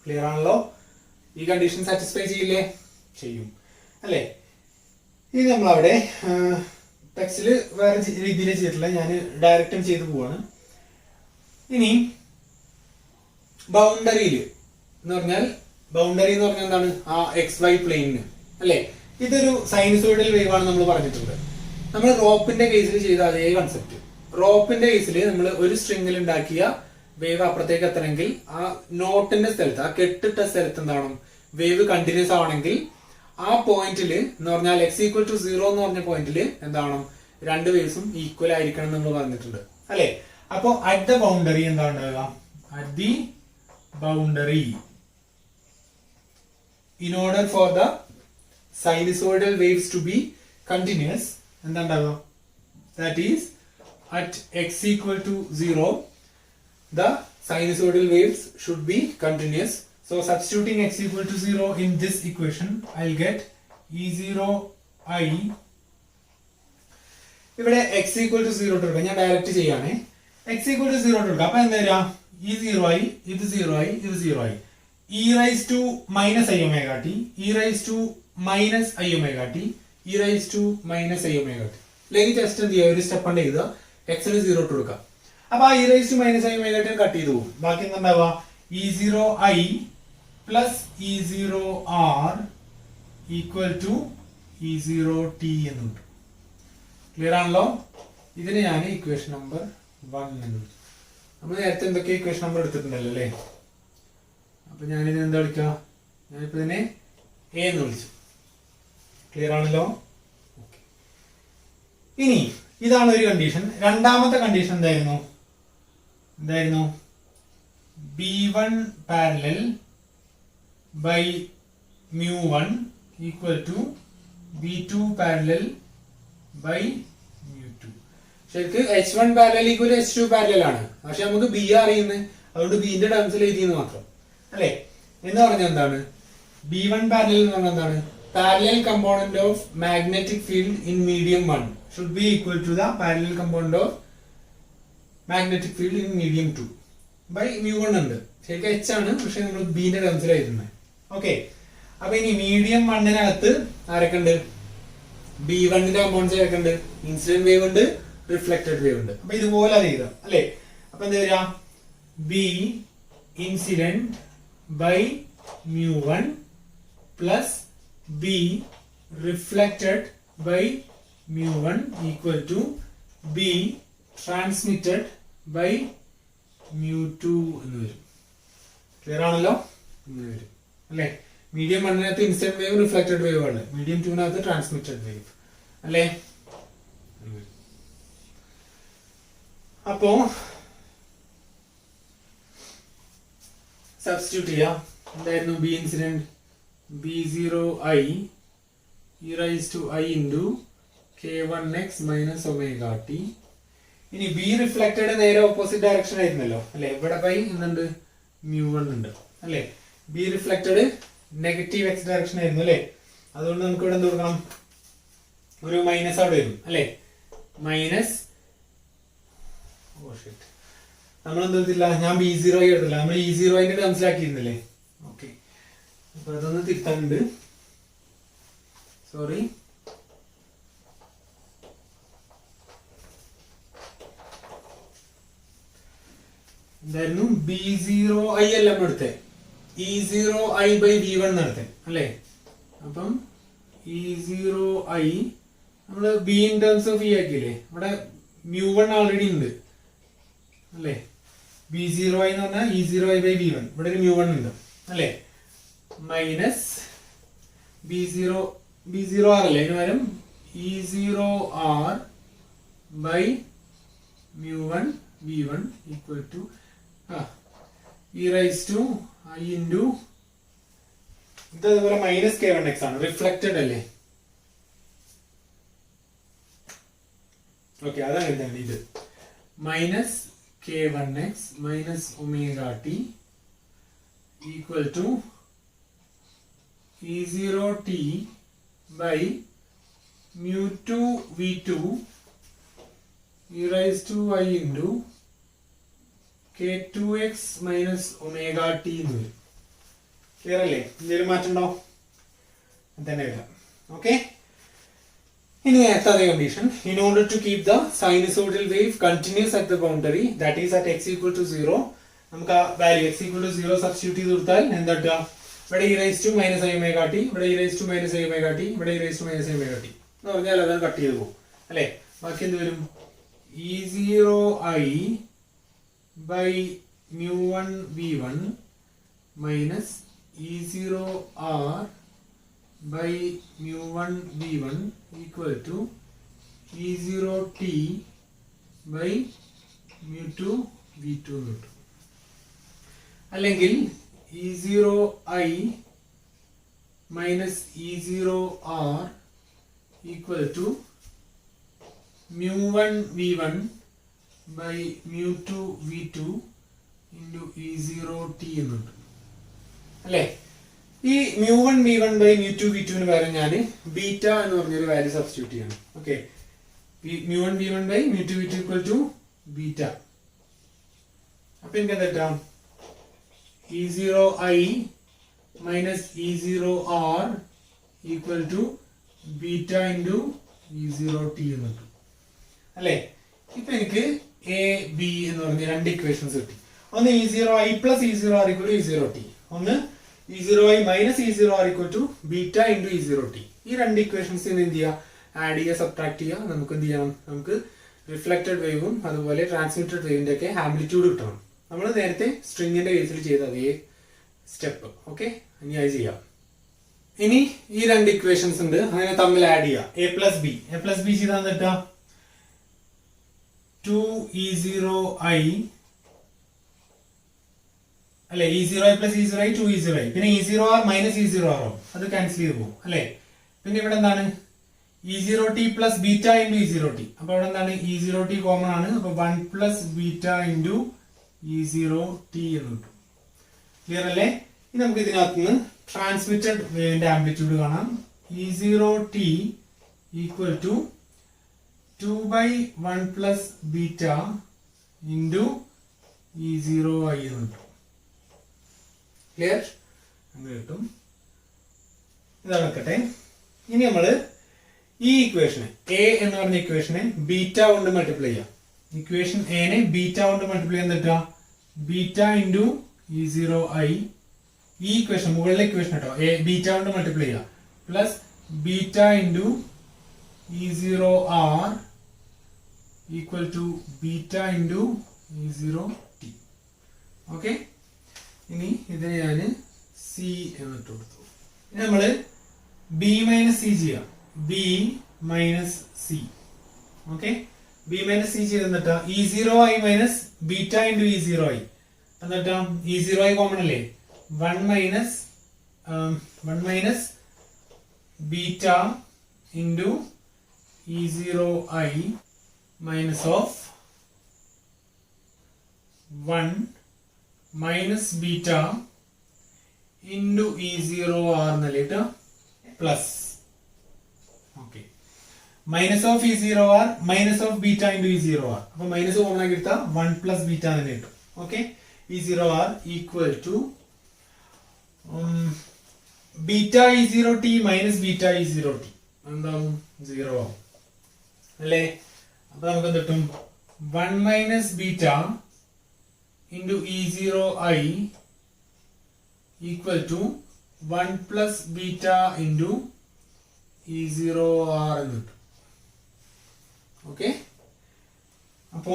ക്ലിയർ ആണല്ലോ. ഈ കണ്ടീഷൻ സാറ്റിസ്ഫൈ ചെയ്യില്ലേ, ചെയ്യും അല്ലെ. ഇനി നമ്മളവിടെ ടെക്സ്റ്റിൽ വേറെ രീതിയിൽ ചെയ്തിട്ടില്ല, ഞാൻ ഡയറക്റ്റും ചെയ്തു പോവാണ്. ഇനി ബൗണ്ടറിയില് എന്ന് പറഞ്ഞാൽ, ബൗണ്ടറി എന്ന് പറഞ്ഞാൽ എന്താണ്, ആ XY പ്ലെയിനിന് അല്ലെ. ഇതൊരു സൈനുസോയിഡൽ വേവ് ആണ് നമ്മൾ പറഞ്ഞിട്ടുണ്ട്. നമ്മൾ റോപ്പിന്റെ കേസിൽ ചെയ്ത അതേ കൺസെപ്റ്റ്. റോപ്പിന്റെ കേസിൽ നമ്മൾ ഒരു സ്ട്രിങ്ങിൽ ഉണ്ടാക്കിയ വേവ് അപ്പുറത്തേക്ക് എത്തണമെങ്കിൽ ആ നോട്ടിന്റെ സ്ഥലത്ത്, ആ കെട്ടിട്ട സ്ഥലത്ത് എന്താണ്, വേവ് കണ്ടിന്യൂസ് ആവണമെങ്കിൽ ആ പോയിന്റിൽ എന്ന് പറഞ്ഞാൽ x ഈക്വൽ ടു 0 എന്ന് പറഞ്ഞ പോയിന്റിൽ എന്താണ്, രണ്ട് വേവ്സും ഈക്വൽ ആയിരിക്കണം നമ്മൾ പറഞ്ഞിട്ടുണ്ട് അല്ലെ. അപ്പോ അറ്റ് ദ ബൗണ്ടറി എന്താണ് ഉണ്ടാവുക, at the boundary in order for the sinusoidal waves to be continuous എന്താ ഉണ്ടാവുക, that is at x equal to 0 the sinusoidal waves should be continuous. So substituting x equal to 0 in this equation I'll get E0i ഇവിടെ x equal to 0 കൊടുക്കുക. ഞാൻ direct ചെയ്യാണ്. x equal to 0 കൊടുക്കുക. അപ്പൊ എന്താ വരിക, E0i ഇത് 0i ഇത് 0i e raised to minus I omega t e raised to minus I omega t e raised to minus I omega t lake just എന്ത് ചെയ്യുക, ഒരു സ്റ്റെപ്പ് ഉണ്ട് ചെയ്ത് എക്സിന് 0 ഇട്ട് കൊടുക്കുക. അപ്പൊ ആ e raised to minus I omega t cut ചെയ്ത് പോകും. ബാക്കി എന്താ ഉണ്ടാവുക, E0i plus E0r equal to E0t എന്നുണ്ട്. ക്ലിയർ ആണല്ലോ. ഇതിന് ഞാൻ ഇക്വേഷൻ നമ്പർ 1 എന്ന് വിളിച്ചു. നമ്മൾ നേരത്തെ എന്തൊക്കെ ഇക്വേഷൻ നമ്പർ എടുത്തിട്ടുണ്ടല്ലോ അല്ലേ. അപ്പൊ ഞാനിത് എന്താ വിളിക്കുക, ഞാനിപ്പോ ഇതിനെ എ എന്ന് വിളിച്ചു. ക്ലിയർ ആണല്ലോ. ഇനി ഇതാണ് ഒരു കണ്ടീഷൻ. രണ്ടാമത്തെ കണ്ടീഷൻ എന്തായിരുന്നു, B1 parallel by µ1 equal to B2 parallel by µ2. ശരിക്ക് H1 parallel equal H2 parallel ആണ്. പക്ഷെ നമുക്ക് ബി അറിയുന്നത്, അതുകൊണ്ട് ബിന്റെ ടേംസിൽ എഴുതിയെന്ന് മാത്രം അല്ലെ. എന്ന് പറഞ്ഞാൽ എന്താണ് B1 പാരലൽ എന്ന് പറഞ്ഞാൽ എന്താണ്? Parallel component of magnetic field in medium 1 should be equal to the parallel component of magnetic field in medium 2 by μ1 ഉണ്ട്. ശരിക്കും H ആണ്, പക്ഷെ നമ്മൾ ബിന്റെ ടേംസിൽ എഴുതുന്നത്. ഓക്കെ, അപ്പൊ ഇനി മീഡിയം 1-നകത്ത് ആരൊക്കെ ഉണ്ട്? B1ന്റെ കമ്പോണൻസ് ആരൊക്കെ ഉണ്ട്? ഇൻസിഡന്റ് വേവ് ഉണ്ട്, റിഫ്ലക്റ്റഡ് വേവ് ഉണ്ട്. അപ്പൊ ഇതുപോലെ അത് എഴുതാം അല്ലെ. അപ്പൊ എന്താ വരിക? B incident by μ1 plus B reflected by μ1 equal to B transmitted by μ2 എന്ന് വരും. ക്ലിയർ ആണല്ലോ? എന്ന് വരും അല്ലെ. മീഡിയം 1-നകത്ത് ഇൻസിഡന്റ് വേവ്, റിഫ്ലക്റ്റഡ് വേവ് ആണ്. മീഡിയം 2-നകത്ത് ട്രാൻസ്മിറ്റഡ് വേവ് അല്ലെ. അപ്പോ സബ്സ്റ്റിറ്റ്യൂട്ട് ചെയ്യാം. എന്തായിരുന്നു B incident? B0I e raised to I into K1x minus omega t. ഇനി ബി റിഫ്ലക്റ്റഡ് നേരെ ഓപ്പോസിറ്റ് ഡയറക്ഷൻ ആയിരുന്നല്ലോ അല്ലെ. ഇവിടെ ബൈ എന്തുണ്ട്? μ1 ഉണ്ട് അല്ലെ. B reflected negative X direction ആയിരുന്നു അല്ലെ. അതുകൊണ്ട് നമുക്ക് ഇവിടെ എന്ത് കൊടുക്കണം? ഒരു മൈനസ് അവിടെ വരും അല്ലെ. മൈനസ് നമ്മൾ എന്ത് എടുത്തില്ല? ഞാൻ B0 എടുത്തില്ല, നമ്മൾ E0ന്റെ ടേംസിലാക്കിയിരുന്നില്ലേ. ഓക്കെ, അപ്പൊ അതൊന്ന് തിരുത്താനുണ്ട്. സോറി. എന്തായിരുന്നു? B0I അല്ല നമ്മൾ എടുത്തേ, E0I ബൈ V1 നടത്തേ അല്ലേ. അപ്പം E0I നമ്മള് B in terms of E ആക്കിയില്ലേ. ഇവിടെ μ1 ഓൾറെഡി ഉണ്ട് അല്ലേ. B0I എന്ന് പറഞ്ഞാൽ E0I ബൈ V1, ഇവിടെ ഒരു μ1 ഉണ്ട് അല്ലേ. മൈനസ് B0R അല്ലേ, അതിന് പകരം E0R by μ1 V1 equal to e raised to I into ഇത് അതുപോലെ മൈനസ് K1x ആണ്, റിഫ്ലക്റ്റഡ് അല്ലേ. ഓക്കെ, അതാണ് എഴുതേണ്ടത്. ഇത് minus K1x minus omega t equal to E0t by mu2 V2 e raised to I into K2x minus omega t എന്ന് വരും. Clear അല്ലേ? എന്തെങ്കിലും മാറ്റം ഉണ്ടോ? തന്നെ വരാം. ഓക്കെ, ഇനി നേരത്തെ അതേ condition. In order to keep the sinusoidal wave continuous at the boundary that is at x equal to 0, നമുക്ക് ആ value x equal to 0 substitute ചെയ്ത് കൊടുത്താൽ എന്താ കിട്ടുക? ഇവിടെ e raised to minus I omega t, ഇവിടെ e raised to minus I omega t, ഇവിടെ e raised to minus I omega t എന്ന് പറഞ്ഞാൽ അതാണ് കട്ട് ചെയ്ത് പോകും അല്ലേ. ബാക്കി എന്ത് വരും? E0I by mu1 V1 minus E0R by mu1 V1 equal to E0t by mu2 V2 എന്ന് കിട്ടും. അല്ലെങ്കിൽ E0I minus E0R equal to mu1 V1 by mu2 V2 into E0t എന്നുണ്ട് അല്ലേ. ഈ mu1 V1 by mu2 V2 ന് പകരം ഞാൻ beta എന്ന് പറഞ്ഞൊരു വാല്യൂ സബ്സ്റ്റിറ്റ്യൂട്ട് ചെയ്യണം. Okay, mu1 V1 by mu2 V2 equal to beta. അപ്പൊ എനിക്ക് എന്താ കിട്ടാം? E0I minus E0R equal to beta into E0t എന്ന് കിട്ടും അല്ലേ. ഇപ്പൊ എനിക്ക് എ ബി എന്ന് പറഞ്ഞ രണ്ട് ഇക്വേഷൻസ് കിട്ടി. ഒന്ന് E0I plus E0R equal to E0t, ഒന്ന് E0I minus E0R equal to beta into E0t. ഈ രണ്ട് ഇക്വേഷൻസ് എന്ത് ചെയ്യുക? ആഡ് ചെയ്യുക, സബ്ട്രാക്ട് ചെയ്യുക. നമുക്ക് എന്ത് ചെയ്യണം? നമുക്ക് റിഫ്ലക്റ്റഡ് വേവും അതുപോലെ ട്രാൻസ്മിറ്റഡ് വേവിന്റെ ഒക്കെ ആംപ്ലിറ്റ്യൂഡ് കിട്ടണം. നമ്മൾ നേരത്തെ സ്ട്രിങ്ങിന്റെ കേസിൽ ചെയ്ത അതേ സ്റ്റെപ്പ്. ഓക്കെ, ഇനി അത് ചെയ്യാം. ഇനി ഈ രണ്ട് ഇക്വേഷൻസ് ഉണ്ട്, അങ്ങനെ തമ്മിൽ ആഡ് ചെയ്യാം. എ പ്ലസ് ബി ചെയ്താൽ കിട്ടുക 2E0I അല്ലെ. E0I plus E0I 2E0I, പിന്നെ E0R minus E0R അത് ക്യാൻസൽ ചെയ്ത് പോകും അല്ലെ. പിന്നെ ഇവിടെ എന്താണ്? E0t plus beta into E0t. അപ്പോൾ അവിടെ എന്താണ് E0t കോമൺ ആണ്. അപ്പൊ 1 plus beta into E0t എന്ന് കിട്ടും. ക്ലിയർ അല്ലേ? ഇനി നമുക്ക് ഇതിനകത്ത് നിന്ന് ട്രാൻസ്മിറ്റഡ് വേവിന്റെ ആംപ്ലിറ്റ്യൂഡ് കാണാം. E0t equal to 2 by 1 plus beta into E0i എന്ന് കിട്ടും. ക്ലിയർ? അങ്ങനെ കിട്ടും. ഇതാണ് വെക്കട്ടെ. ഇനി നമ്മള് ഈ ഇക്വേഷനെ എ എന്ന് പറഞ്ഞ ഇക്വേഷനെ ബീറ്റ കൊണ്ട് മൾട്ടിപ്ലൈ ചെയ്യാം. ഇക്വേഷൻ എനെ ബീറ്റ കൊണ്ട് മൾട്ടിപ്ലൈ ചെയ്യാൻ കിട്ടുക ബീറ്റ ഇൻറ്റു E0i. ഈ ഇക്വേഷൻ മുകളിലെ ഇക്വേഷൻ കേട്ടോ എ ബീറ്റ കൊണ്ട് മൾട്ടിപ്ലൈ ചെയ്യാം plus beta into E0r equal to beta into E0t. Okay, ഇനി ഇതിന് ഞാൻ സി എന്നിട്ട് കൊടുത്തു. ഇനി നമ്മള് ബി മൈനസ് സി ചെയ്യാം. B minus C. ഓക്കെ, ബി മൈനസ് സി ചെയ്ത് എന്നിട്ടാ E0i minus beta into E0i എന്നിട്ടാ E0i കോമൺ അല്ലേ 1 minus beta into E0i minus of 1 minus beta into E0r എന്നല്ലേട്ട് plus okay minus of E0r minus of beta into E0r. അപ്പൊ minus common ആക്കി എടുത്താൽ 1 plus beta തന്നെ കിട്ടും. Okay, E0r equal to beta E0t minus beta E0t എന്താവും 0 ആവും അല്ലേ? അപ്പൊ നമുക്ക് എന്ത് കിട്ടും 1 minus beta into E0i equal to 1 plus beta into E0r എന്ന് കിട്ടും. ഓക്കെ, അപ്പോ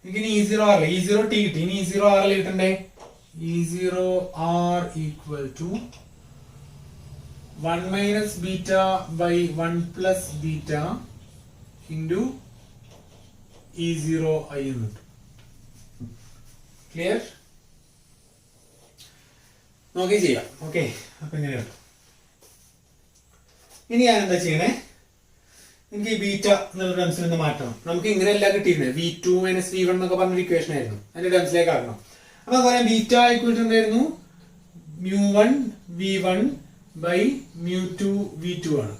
എനിക്ക് E0r E0t കിട്ടി. ഇനി E0r കിട്ടണ്ടേ E0r equal to 1 minus beta by 1 plus beta into E0i എന്ന് കിട്ടും. ക്ലിയർ? നോക്കി ചെയ്യാം. ഓക്കെ, അപ്പൊ ഇങ്ങനെയാണ്. ഇനി ഞാൻ എന്താ ചെയ്യണേ, എനിക്ക് ഈ ബീറ്റ എന്നുള്ള ടേംസിൽ നിന്ന് മാറ്റണം. നമുക്ക് ഇങ്ങനെയല്ല കിട്ടിയിരുന്നത് V2 മൈനസ് V1 എന്നൊക്കെ പറഞ്ഞൊരു ഇക്വേഷൻ ആയിരുന്നു. അതിന്റെ ടേംസിലേക്ക് ആക്കണം. അപ്പൊ പറയാം ബീറ്റ ഈക്വൽ ടു എന്തായിരുന്നു μ1 V1 ബൈ μ2 V2 ആണ്.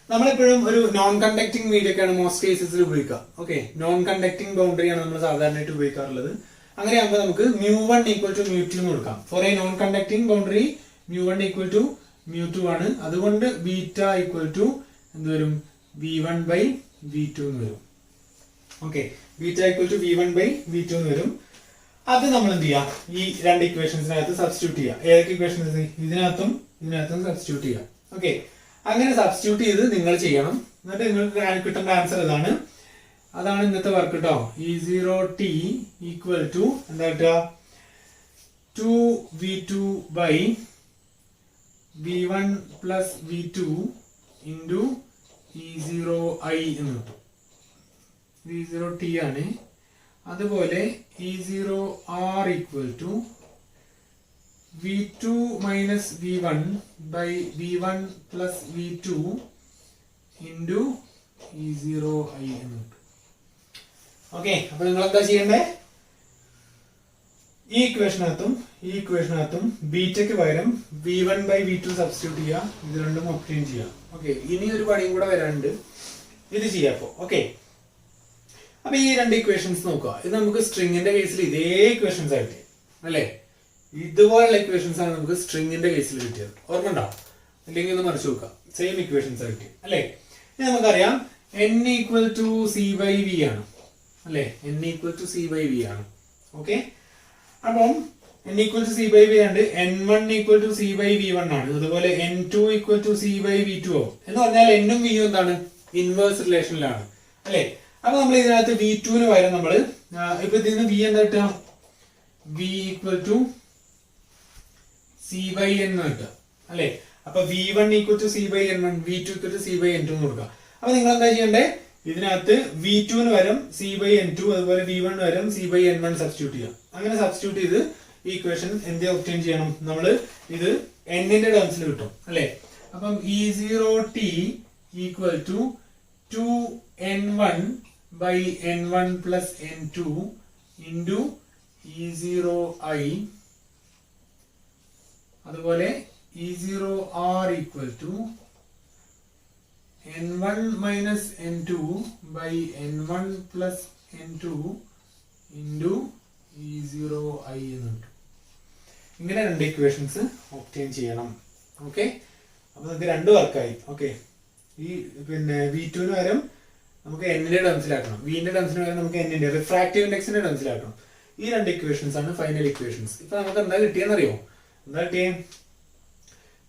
നമ്മളെപ്പോഴും ഒരു നോൺ കണ്ടക്ടിങ് മീഡിയ ഒക്കെയാണ് മോസ്റ്റ് കേസസിൽ ഉപയോഗിക്കുക. ഓക്കെ, നോൺ കണ്ടക്ടിങ് ബൗണ്ടറിയാണ് നമ്മൾ സാധാരണയായിട്ട് ഉപയോഗിക്കാറുള്ളത്. അങ്ങനെയാകുമ്പോൾ നമുക്ക് μ1 ഈക്വൽ ടു μ2 എന്ന് കൊടുക്കാം. For a non conducting boundary μ1 equal to μ2 ആണ്. അതുകൊണ്ട് ബീറ്റ ഈക്വൽ ടു എന്ത് വരും V1 ബൈ V2 എന്ന് വരും. Okay, beta equal to V1 by V2 എന്ന് വരും. അത് നമ്മൾ എന്ത് ചെയ്യാം, ഈ രണ്ട് ഇക്വേഷൻസിനകത്ത് സബ്സ്റ്റിറ്റ്യൂട്ട് ചെയ്യാം. ഏതൊക്കെ ഇക്വേഷൻസ്? ഇതിനകത്തും സബ്സ്റ്റിറ്റ്യൂട്ട് ചെയ്യാം. ഓക്കെ, അങ്ങനെ സബ്സ്റ്റിറ്റ്യൂട്ട് ചെയ്ത് നിങ്ങൾ ചെയ്യണം. എന്നിട്ട് നിങ്ങൾക്ക് കിട്ടേണ്ട ആൻസർ അതാണ് ഇന്നത്തെ വർക്ക് കേട്ടോ. E0t ഈക്വൽ ടു എന്താ കിട്ടുക 2V2 by V1 plus V2 into E0i എന്ന് കിട്ടും. E0t ആണ്. അതുപോലെ E0r equal to V2 minus V1 by V1 plus V2 into E0i എന്ന് കിട്ടും. ഓക്കെ, അപ്പൊ നിങ്ങൾ എന്താ ചെയ്യണ്ടേ, ഈ ഇക്വേഷനകത്തും ബീറ്റയ്ക്ക് പകരം V1 ബൈ V2 സബ്സ്റ്റിറ്റ്യൂട്ട് ചെയ്യുക. ഇത് രണ്ടും ഒബ്റ്റെയിൻ ചെയ്യുക. ഓക്കെ, ഇനി ഒരു പണിയും കൂടെ വരാനുണ്ട്. ഇത് ചെയ്യാപ്പോ. ഓക്കെ, അപ്പൊ ഈ രണ്ട് ഇക്വേഷൻസ് നോക്കുക. ഇത് നമുക്ക് സ്ട്രിങ്ങിന്റെ കേസിൽ ഇതേ ഇക്വേഷൻസ് ആയിട്ട് അല്ലേ, ഇതുപോലുള്ള ഇക്വേഷൻസ് ആണ് നമുക്ക് സ്ട്രിങ്ങിന്റെ കേസിൽ കിട്ടിയത്. ഓർമ്മ അല്ലെങ്കിൽ ഒന്ന് മറിച്ച് നോക്കുക. സെയിം ഇക്വേഷൻസ് ആയിട്ട് അല്ലേ. ഇനി നമുക്കറിയാം n equal to c by v ആണ് അല്ലേ. n equal to c by v ആണ്. ഓക്കെ, അപ്പം n equal to c by v ഉണ്ട്. n1 equal to c by V1 ആണ്. അതുപോലെ n2 equal to c by V2 ആവും. എന്ന് പറഞ്ഞാൽ n ഉം v ഉം എന്താണ് ഇൻവേഴ്സ് റിലേഷനിലാണ് അല്ലേ. അപ്പൊ നമ്മൾ ഇതിനകത്ത് V2 പകരം നമ്മള് ഇപ്പൊ ഇതിന് v എന്താ കിട്ടുക v equal to c by n കിട്ടുക അല്ലെ. അപ്പൊ V1 equal to c by n1, V2 equal to c by n2 എന്ന് കൊടുക്കുക. അപ്പൊ നിങ്ങൾ എന്താ ചെയ്യണ്ടേ, ഇതിനകത്ത് V2 പകരം സി ബൈ n2, അതുപോലെ V1 പകരം സി ബൈ n1 സബ്സ്റ്റിറ്റ്യൂട്ട് ചെയ്യാം. അങ്ങനെ സബ്സ്റ്റിറ്റ്യൂട്ട് ചെയ്ത് ഈ ഇക്വേഷൻ എന്ത് ഒബ്റ്റെയിൻ ചെയ്യണം, നമ്മള് ഇത് n ന്റെ ടേംസിൽ കിട്ടും അല്ലെ. അപ്പം E0t equal to 2n1 by n1 plus n2 into E0i. അതുപോലെ E0r equal to n1 minus n2 by n1 plus n2 into E0i എന്നുണ്ട്. ഇങ്ങനെ രണ്ട് ഇക്വേഷൻസ് ഒബ്റ്റെയിൻ ചെയ്യണം. ഓക്കെ, അപ്പൊ നമുക്ക് രണ്ട് വർക്കായി. ഓക്കെ, ഈ പിന്നെ V2 പകരം നമുക്ക് n-ന്റെ ടേംസിലാക്കണം, v-ന്റെ ടേംസിന് പകരം നമുക്ക് n-ന്റെ റിഫ്രാക്റ്റീവ് ഇൻഡെക്സിന്റെ ടേംസിലാക്കണം. ഈ രണ്ട് ഇക്വേഷൻസ് ആണ് ഫൈനൽ ഇക്വേഷൻസ്. ഇപ്പൊ നമുക്ക് എന്താ കിട്ടിയെന്നറിയോ? എന്താ കിട്ടിയേ?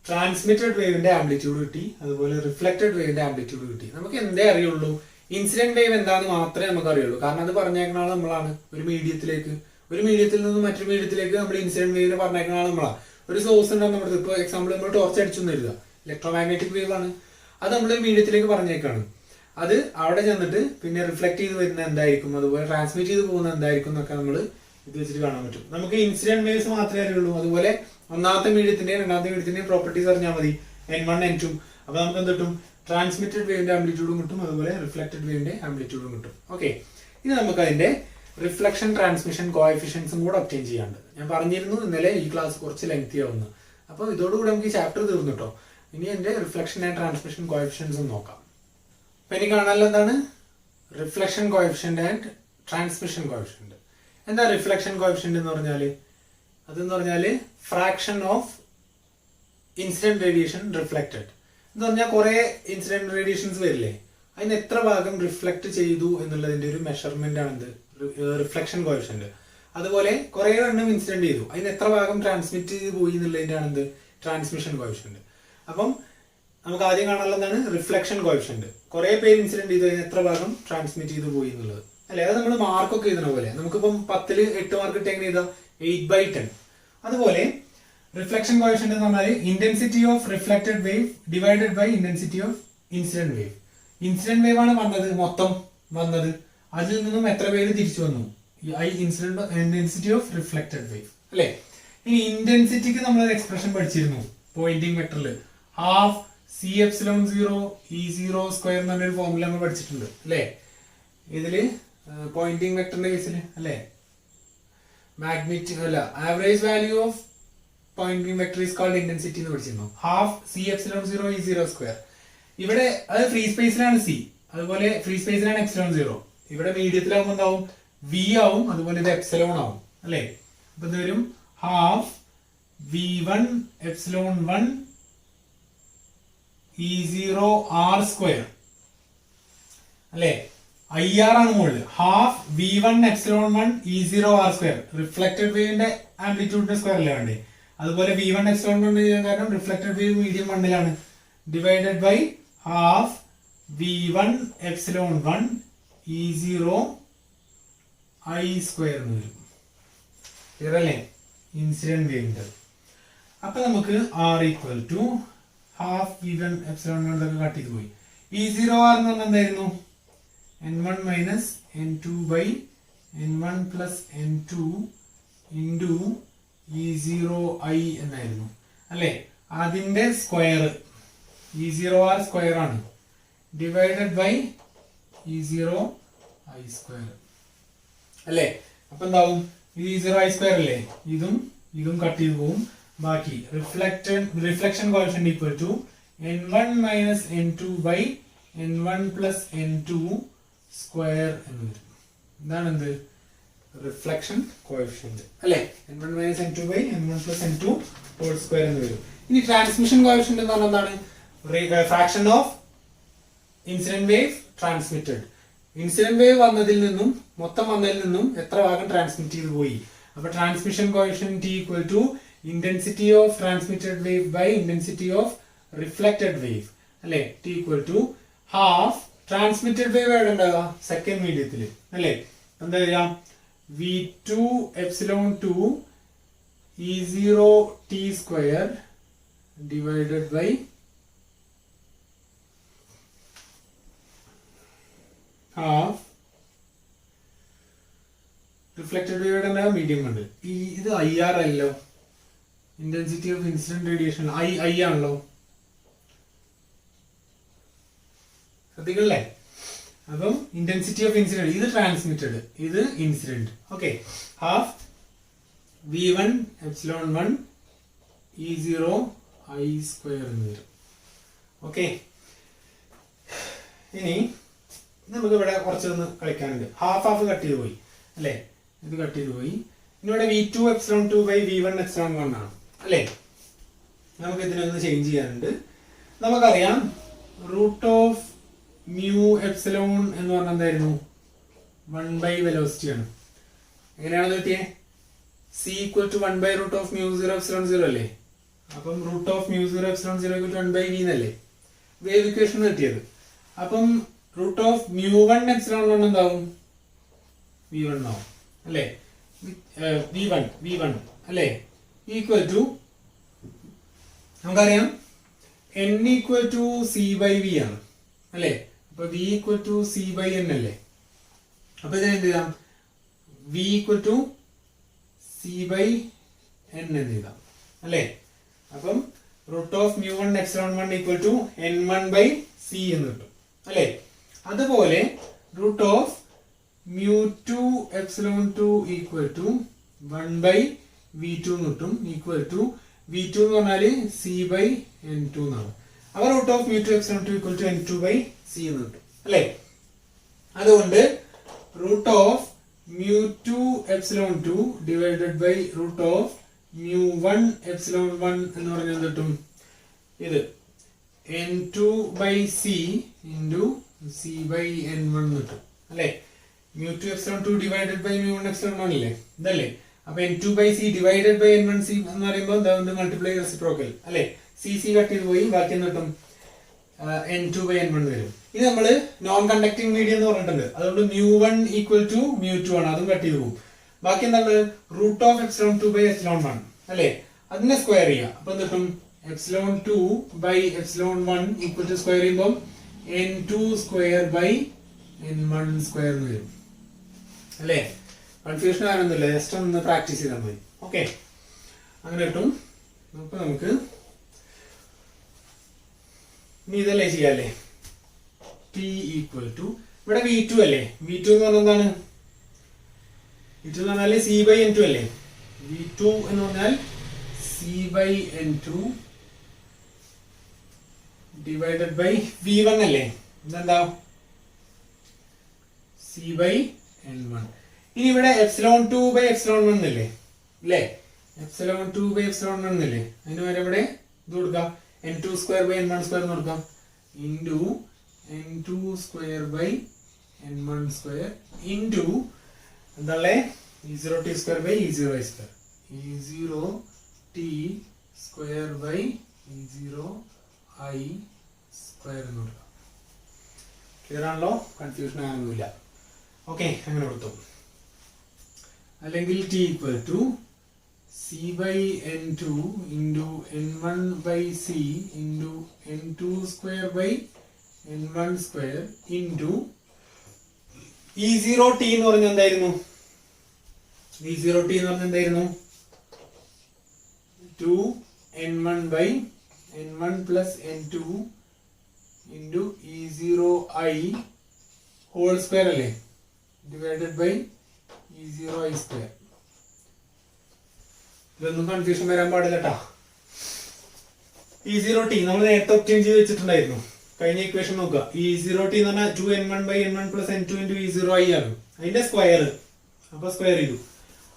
ട്രാൻസ്മിറ്റഡ് വേവിന്റെ ആംപ്ലിറ്റ്യൂഡ് കിട്ടി, അതുപോലെ റിഫ്ലക്റ്റഡ് വേവിന്റെ ആംപ്ലിറ്റ്യൂഡ് കിട്ടി. നമുക്ക് എന്തേ അറിയുള്ളൂ? ഇൻസിഡന്റ് വേവ് എന്താണെന്ന് മാത്രമേ നമുക്ക് അറിയുള്ളൂ. കാരണം അത് പറഞ്ഞേക്കണ നമ്മളാണ്. ഒരു മീഡിയത്തിൽ നിന്ന് മറ്റൊരു മീഡിയത്തിലേക്ക് നമ്മൾ ഇൻസിഡന്റ് വേവിനെ പറഞ്ഞേക്കണ നമ്മളാണ്. ഒരു സോഴ്സ് ഉണ്ടാകും നമ്മുടെ. ഇപ്പോൾ എക്സാമ്പിൾ നമ്മൾ ടോർച്ച് അടിച്ചു എഴുതുക, ഇലക്ട്രോമാഗ്നറ്റിക് വേവ് ആണ്. അത് നമ്മൾ മീഡിയത്തിലേക്ക് പറഞ്ഞേക്കാണ്. അത് അവിടെ ചെന്നിട്ട് പിന്നെ റിഫ്ലക്ട് ചെയ്ത് വരുന്ന എന്തായിരിക്കും, അതുപോലെ ട്രാൻസ്മിറ്റ് ചെയ്ത് പോകുന്ന എന്തായിരിക്കും എന്നൊക്കെ നമ്മൾ ഇത് വെച്ചിട്ട് കാണാൻ പറ്റും. നമുക്ക് ഇൻസിഡന്റ് വേവ്സ് മാത്രമേ അറിയുള്ളൂ. അതുപോലെ ഒന്നാമത്തെ മീഡിയത്തിന്റെയും രണ്ടാമത്തെ മീഡിയത്തിന്റെയും പ്രോപ്പർട്ടീസ് അറിഞ്ഞാൽ മതി, n1 n2. അപ്പൊ നമുക്ക് എന്ത് കിട്ടും? ട്രാൻസ്മിറ്റഡ് വേവിന്റെ ആംപ്ലിറ്റ്യൂഡും കിട്ടും, അതുപോലെ റിഫ്ലക്റ്റഡ് വേവിന്റെ ആംപ്ലിറ്റ്യൂഡും കിട്ടും. ഓക്കെ, ഇനി നമുക്ക് അതിന്റെ റിഫ്ലക്ഷൻ ട്രാൻസ്മിഷൻ കോഎഫിഷ്യൻസും കൂടെ ഒബ്റ്റെയിൻ ചെയ്യാണ്ട്. ഞാൻ പറഞ്ഞിരുന്നു ഇന്നലെ ഈ ക്ലാസ് കുറച്ച് ലെങ്തി ആവുന്നു. അപ്പോൾ ഇതോടുകൂടി നമുക്ക് ഈ ചാപ്റ്റർ തീർന്നു കേട്ടോ. ഇനി എന്റെ റിഫ്ലക്ഷൻ ആൻഡ് ട്രാൻസ്മിഷൻ കോഎഫിഷ്യൻസും നോക്കാം. അപ്പൊ എനിക്ക് കാണാനുള്ള എന്താണ്? Reflection coefficient and transmission coefficient. എന്താ റിഫ്ലക്ഷൻ കോഎഫിഷ്യന്റ് എന്ന് പറഞ്ഞാല്? അതെന്ന് പറഞ്ഞാല് fraction of incident radiation reflected എന്ന് പറഞ്ഞാൽ കുറെ ഇൻസിഡന്റ് റേഡിയേഷൻസ് വരില്ലേ, അതിന് എത്ര ഭാഗം റിഫ്ലക്ട് ചെയ്തു എന്നുള്ളതിന്റെ ഒരു മെഷർമെന്റ് ആണ് റിഫ്ലക്ഷൻ കോഎഫിഷ്യന്റ്. അതുപോലെ കുറെ എണ്ണം ഇൻസിഡന്റ് ചെയ്തു, അതിന് എത്ര ഭാഗം ട്രാൻസ്മിറ്റ് ചെയ്ത് പോയി എന്നുള്ളതിന്റെ ആണ് ട്രാൻസ്മിഷൻ കോഎഫിഷ്യന്റ്. അപ്പം നമുക്ക് ആദ്യം കാണാനുള്ള എന്താണ്? Reflection coefficient. കുറെ പേര് ഇൻസിഡന്റ് ചെയ്തു, അതിന് എത്ര ഭാഗം ട്രാൻസ്മിറ്റ് ചെയ്ത് പോയി എന്നുള്ളത് അല്ലെ. അത് നമ്മൾ മാർക്കൊക്കെ എഴുതുന്ന പോലെ നമുക്കിപ്പം 10ൽ 8 മാർക്ക് ഇട്ട് എങ്ങനെ എഴുതാം? 8/10. അതുപോലെ റിഫ്ലക്ഷൻ കോഎഫിഷ്യന്റ് എന്ന് പറഞ്ഞാൽ intensity of reflected wave divided by intensity of incident wave. Incident wave ആണ് മൊത്തം വന്നത്, അതിൽ നിന്നും എത്ര പേര് തിരിച്ചു വന്നു? ഇന്റൻസിറ്റി ഓഫ് റിഫ്ലക്റ്റഡ് വേവ് അല്ലെ. ഇനി ഇന്റൻസിറ്റിക്ക് നമ്മൾ എക്സ്പ്രഷൻ പഠിച്ചിരുന്നു പോയിന്റിംഗ് വെക്ടറിൽ. ഹാഫ് C∈0 E0² എന്ന് പറഞ്ഞൊരു ഫോർമുല നമ്മൾ പഠിച്ചിട്ടുണ്ട് അല്ലെ. ഇതില് പോയിന്റിംഗ് വെക്ടറിന്റെ കേസിൽ അല്ലെ, മാഗ്നിറ്റ്യൂഡ് അല്ല, average value of Poynting vector is called intensity എന്ന് പഠിച്ചിരുന്നു. Half C∈0 E0². ഇവിടെ അത് ഫ്രീ സ്പേസിലാണ് C, അതുപോലെ ഫ്രീ സ്പേസിലാണ് ε0. ഇവിടെ മീഡിയത്തിലാവുമ്പോൾ എന്താവും? V ആവും, അതുപോലെ ഇത് എപ്സിലോൺ ആവും അല്ലെ. അപ്പൊ ഇത് വരും ഹാഫ് V1 ε1 E0R² അല്ലെ. IR ആണ് മുകളിൽ. Half V1 ε1 E0R². റിഫ്ലക്റ്റഡ് വേവിന്റെ ആംപ്ലിറ്റ്യൂഡിന്റെ സ്ക്വയർ അല്ലേ വേണ്ടേ. അതുപോലെ V1 ε1 കാരണം റിഫ്ലക്റ്റഡ് വേവ് മീഡിയം 1ലാണ്. Divided by half V1 ε1 E0I² എന്ന് വരും. ക്ലിയർ അല്ലേ? ഇൻസിഡന്റ് വേവിന്റെ. അപ്പൊ നമുക്ക് R equal to half V1 ε1 ഒക്കെ കട്ട് ചെയ്ത് പോയി. E0R എന്ന് പറഞ്ഞാൽ എന്തായിരുന്നു? n1 minus n2 by n1 plus n2 into E0i എന്നായിരുന്നു അല്ലെ. അതിന്റെ സ്ക്വയർ E0R² ആണ്, ഡിവൈഡഡ് ബൈ E0I² അല്ലെ. അപ്പൊ എന്താവും? E0I² അല്ലേ, ഇതും കട്ട് ചെയ്ത് പോകും. ബാക്കി reflection coefficient equal to n1 minus n2 by n1 plus n2² എന്ന് വരും. ഇതാണ് എന്ത്? റിഫ്ലക്ഷൻ കോഎഫിഷ്യന്റ് അല്ലെ. n1 minus n2 by n1 plus n2² എന്ന് വരും. ഇനി ട്രാൻസ്മിഷൻ കോഎഫിഷ്യന്റ് എന്ന് പറഞ്ഞാൽ എന്താണ്? Fraction of incident wave transmitted. Incident wave മൊത്തം വന്നതിൽ നിന്നും എത്ര ഭാഗം ട്രാൻസ്മിറ്റ് ചെയ്ത് പോയി. അപ്പൊ transmission coefficient equal to intensity of transmitted wave by intensity of reflected wave അല്ലെ. T equal to half transmitted wave എവിടെ ഉണ്ടാവുക? സെക്കൻഡ് മീഡിയത്തില് അല്ലെ. എന്താ ചെയ്യാം? V2 ε2 E0t² divided by half reflected wave medium ഉണ്ട്. ഇത് IR അല്ലോ, intensity of incident radiation I ആണല്ലോ. ശ്രദ്ധിക്കണല്ലേ? അപ്പം ഇന്റൻസിറ്റി ഓഫ് ഇൻസിഡന്റ് ഇത് ട്രാൻസ്മിറ്റഡ്, ഇത് incident. Okay, half v1 epsilon 1 E0 I square എന്ന് വരും. ഓക്കെ, ഇനി നമുക്ക് ഇവിടെ കുറച്ചൊന്ന് കളിക്കാനുണ്ട്. ഹാഫ് ഹാഫ് കട്ട് ചെയ്ത് പോയി അല്ലേ? ഇത് കട്ട് ചെയ്ത് പോയി. ഇനി ഇവിടെ v2 epsilon 2 by v1 epsilon 1 ആണ് അല്ലേ? നമുക്ക് ഇതിനൊന്ന് ചേഞ്ച് ചെയ്യാനുണ്ട്. നമുക്കറിയാം റൂട്ട് ഓഫ് മ്യൂ എപ്സിലോൺ എന്ന് പറഞ്ഞാൽ എന്തായിരുന്നു? 1 ബൈ വെലോസിറ്റി ആണ്. എങ്ങനെയാണെന്ന് കിട്ടിയേ? c equal to 1 by root of mu 0 epsilon 0 അല്ലേ? അപ്പം root of mu 0 epsilon 0 equal to 1 by v എന്നല്ലേ വേവ് ഇക്വേഷൻ കിട്ടിയത്. അപ്പം റൂട്ട് ഓഫ് മ്യൂ 1 എപ്സിലോൺ 1 എന്താവും? v1 ആവും അല്ലേ? v1 അല്ലേ? ഈക്വൽ ടു നമുക്കറിയാം n equal to c by v ആണ് അല്ലേ? അപ്പൊ v equal to c by n അല്ലേ? അപ്പൊ ഇത് എന്ത് ചെയ്യാം? v equal to c by n എന്ന് എഴുതാം അല്ലേ? അപ്പം root of mu 1 epsilon 1 equal to n1 by c എന്ന് കിട്ടും അല്ലേ? അതുപോലെ root of mu 2 epsilon 2 equal to 1 by v2 എന്ന് കിട്ടും. ഈക്വൽ ടു v2 എന്ന് പറഞ്ഞാല് c ബൈ n2 എന്നാണ്. അപ്പൊ root of mu 2 epsilon 2 equal to n2 by c എന്ന് കിട്ടും അല്ലേ? അതുകൊണ്ട് root of mu 2 epsilon 2 divided by root of mu 1 epsilon 1 എന്ന് പറഞ്ഞാൽ എന്ത് കിട്ടും? ഇത് n2 by c into c by n1 കിട്ടും അല്ലേ? Mu 2 epsilon 2 divided by mu 1 epsilon 1 അല്ലേ? ഇതല്ലേ? അപ്പൊ n2 by c divided by n1 c എന്ന് പറയുമ്പോൾ എന്താ മൾട്ടിപ്ലൈ റെസിപ്രോക്കൽ അല്ലേ? c കട്ട് ചെയ്ത് പോയി, ബാക്കി എന്ന് കിട്ടും n2 ബൈ n1 വരും. ഇത് നമ്മള് നോൺ കണ്ടക്ടിങ് മീഡിയം എന്ന് പറഞ്ഞിട്ടുണ്ട്. അതുകൊണ്ട് മ്യൂ 1 ഈക്വൽ ടു മ്യൂ 2 ആണ്, അതും കട്ട് ചെയ്ത് പോകും. ബാക്കി എന്താണ്? Root of epsilon 2 by epsilon 1 അല്ലേ? അതിനെ സ്ക്വയർ ചെയ്യാം. അപ്പൊ എന്ത് കിട്ടും? Epsilon 2 by epsilon 1 equal to square ചെയ്യുമ്പോൾ n2 square by n1 square എന്ന് വരും അല്ലേ? കൺഫ്യൂഷൻ ആണെന്നില്ല, ജസ്റ്റ് ഒന്ന് പ്രാക്ടീസ് ചെയ്താൽ മതി. ഓക്കെ, അങ്ങനെ കിട്ടും. അപ്പൊ നമുക്ക് ഇനി ഇതല്ലേ ചെയ്യാല്ലേ? t ഈക്വൽ ടു ഇവിടെ v2 അല്ലേ? v2 എന്ന് പറഞ്ഞാൽ എന്താണ്? v2 എന്ന് പറഞ്ഞാൽ c ബൈ n2 അല്ലേ? v2 എന്ന് പറഞ്ഞാൽ c by n2 divided by v1 അല്ലേ? ഇതെന്താ? c by n1. ഇനി ഇവിടെ എപ്സിലോൺ 2 ബൈ എപ്സിലോൺ 1 അല്ലേ? എപ്സിലോൺ 2 ബൈ എപ്സിലോൺ 1 അല്ലേ? അതിന് വരെ ഇവിടെ ഇത് കൊടുക്കാം, n2 square by n1 square എന്ന് കൊടുക്കാം, into n2 square by n1 square into എന്താണല്ലേ? e0t square by e0i square, e0t square by e0i square എന്ന് കൊടുക്കാം. ക്ലിയർ ആണല്ലോ? കൺഫ്യൂഷൻ ആകുന്നില്ല. ഓക്കെ, അങ്ങനെ കൊടുത്തു. അല്ലെങ്കിൽ t equal to c by n2 into n1 by c into n2 square by n1 square into e0t എന്ന് പറഞ്ഞ എന്തായിരുന്നു? e0t എന്ന് പറഞ്ഞ എന്തായിരുന്നു? 2n1 by n1 plus n2 into e0i whole square അല്ലേ? Divided by e0i square. ഇതൊന്നും confusion വരാൻ പാടില്ല കേട്ടാ. e0t നമ്മൾ നേരത്തെ ഒബ്റ്റെയിൻ ചെയ്ത് വെച്ചിട്ടുണ്ടായിരുന്നു. കഴിഞ്ഞ ഇക്വേഷൻ നോക്കുക. e0t എന്ന് പറഞ്ഞാൽ 2n1 by n1 plus n2 into e0i ആണ്. അതിന്റെ സ്ക്വയർ. അപ്പൊ സ്ക്വയർ ചെയ്തു.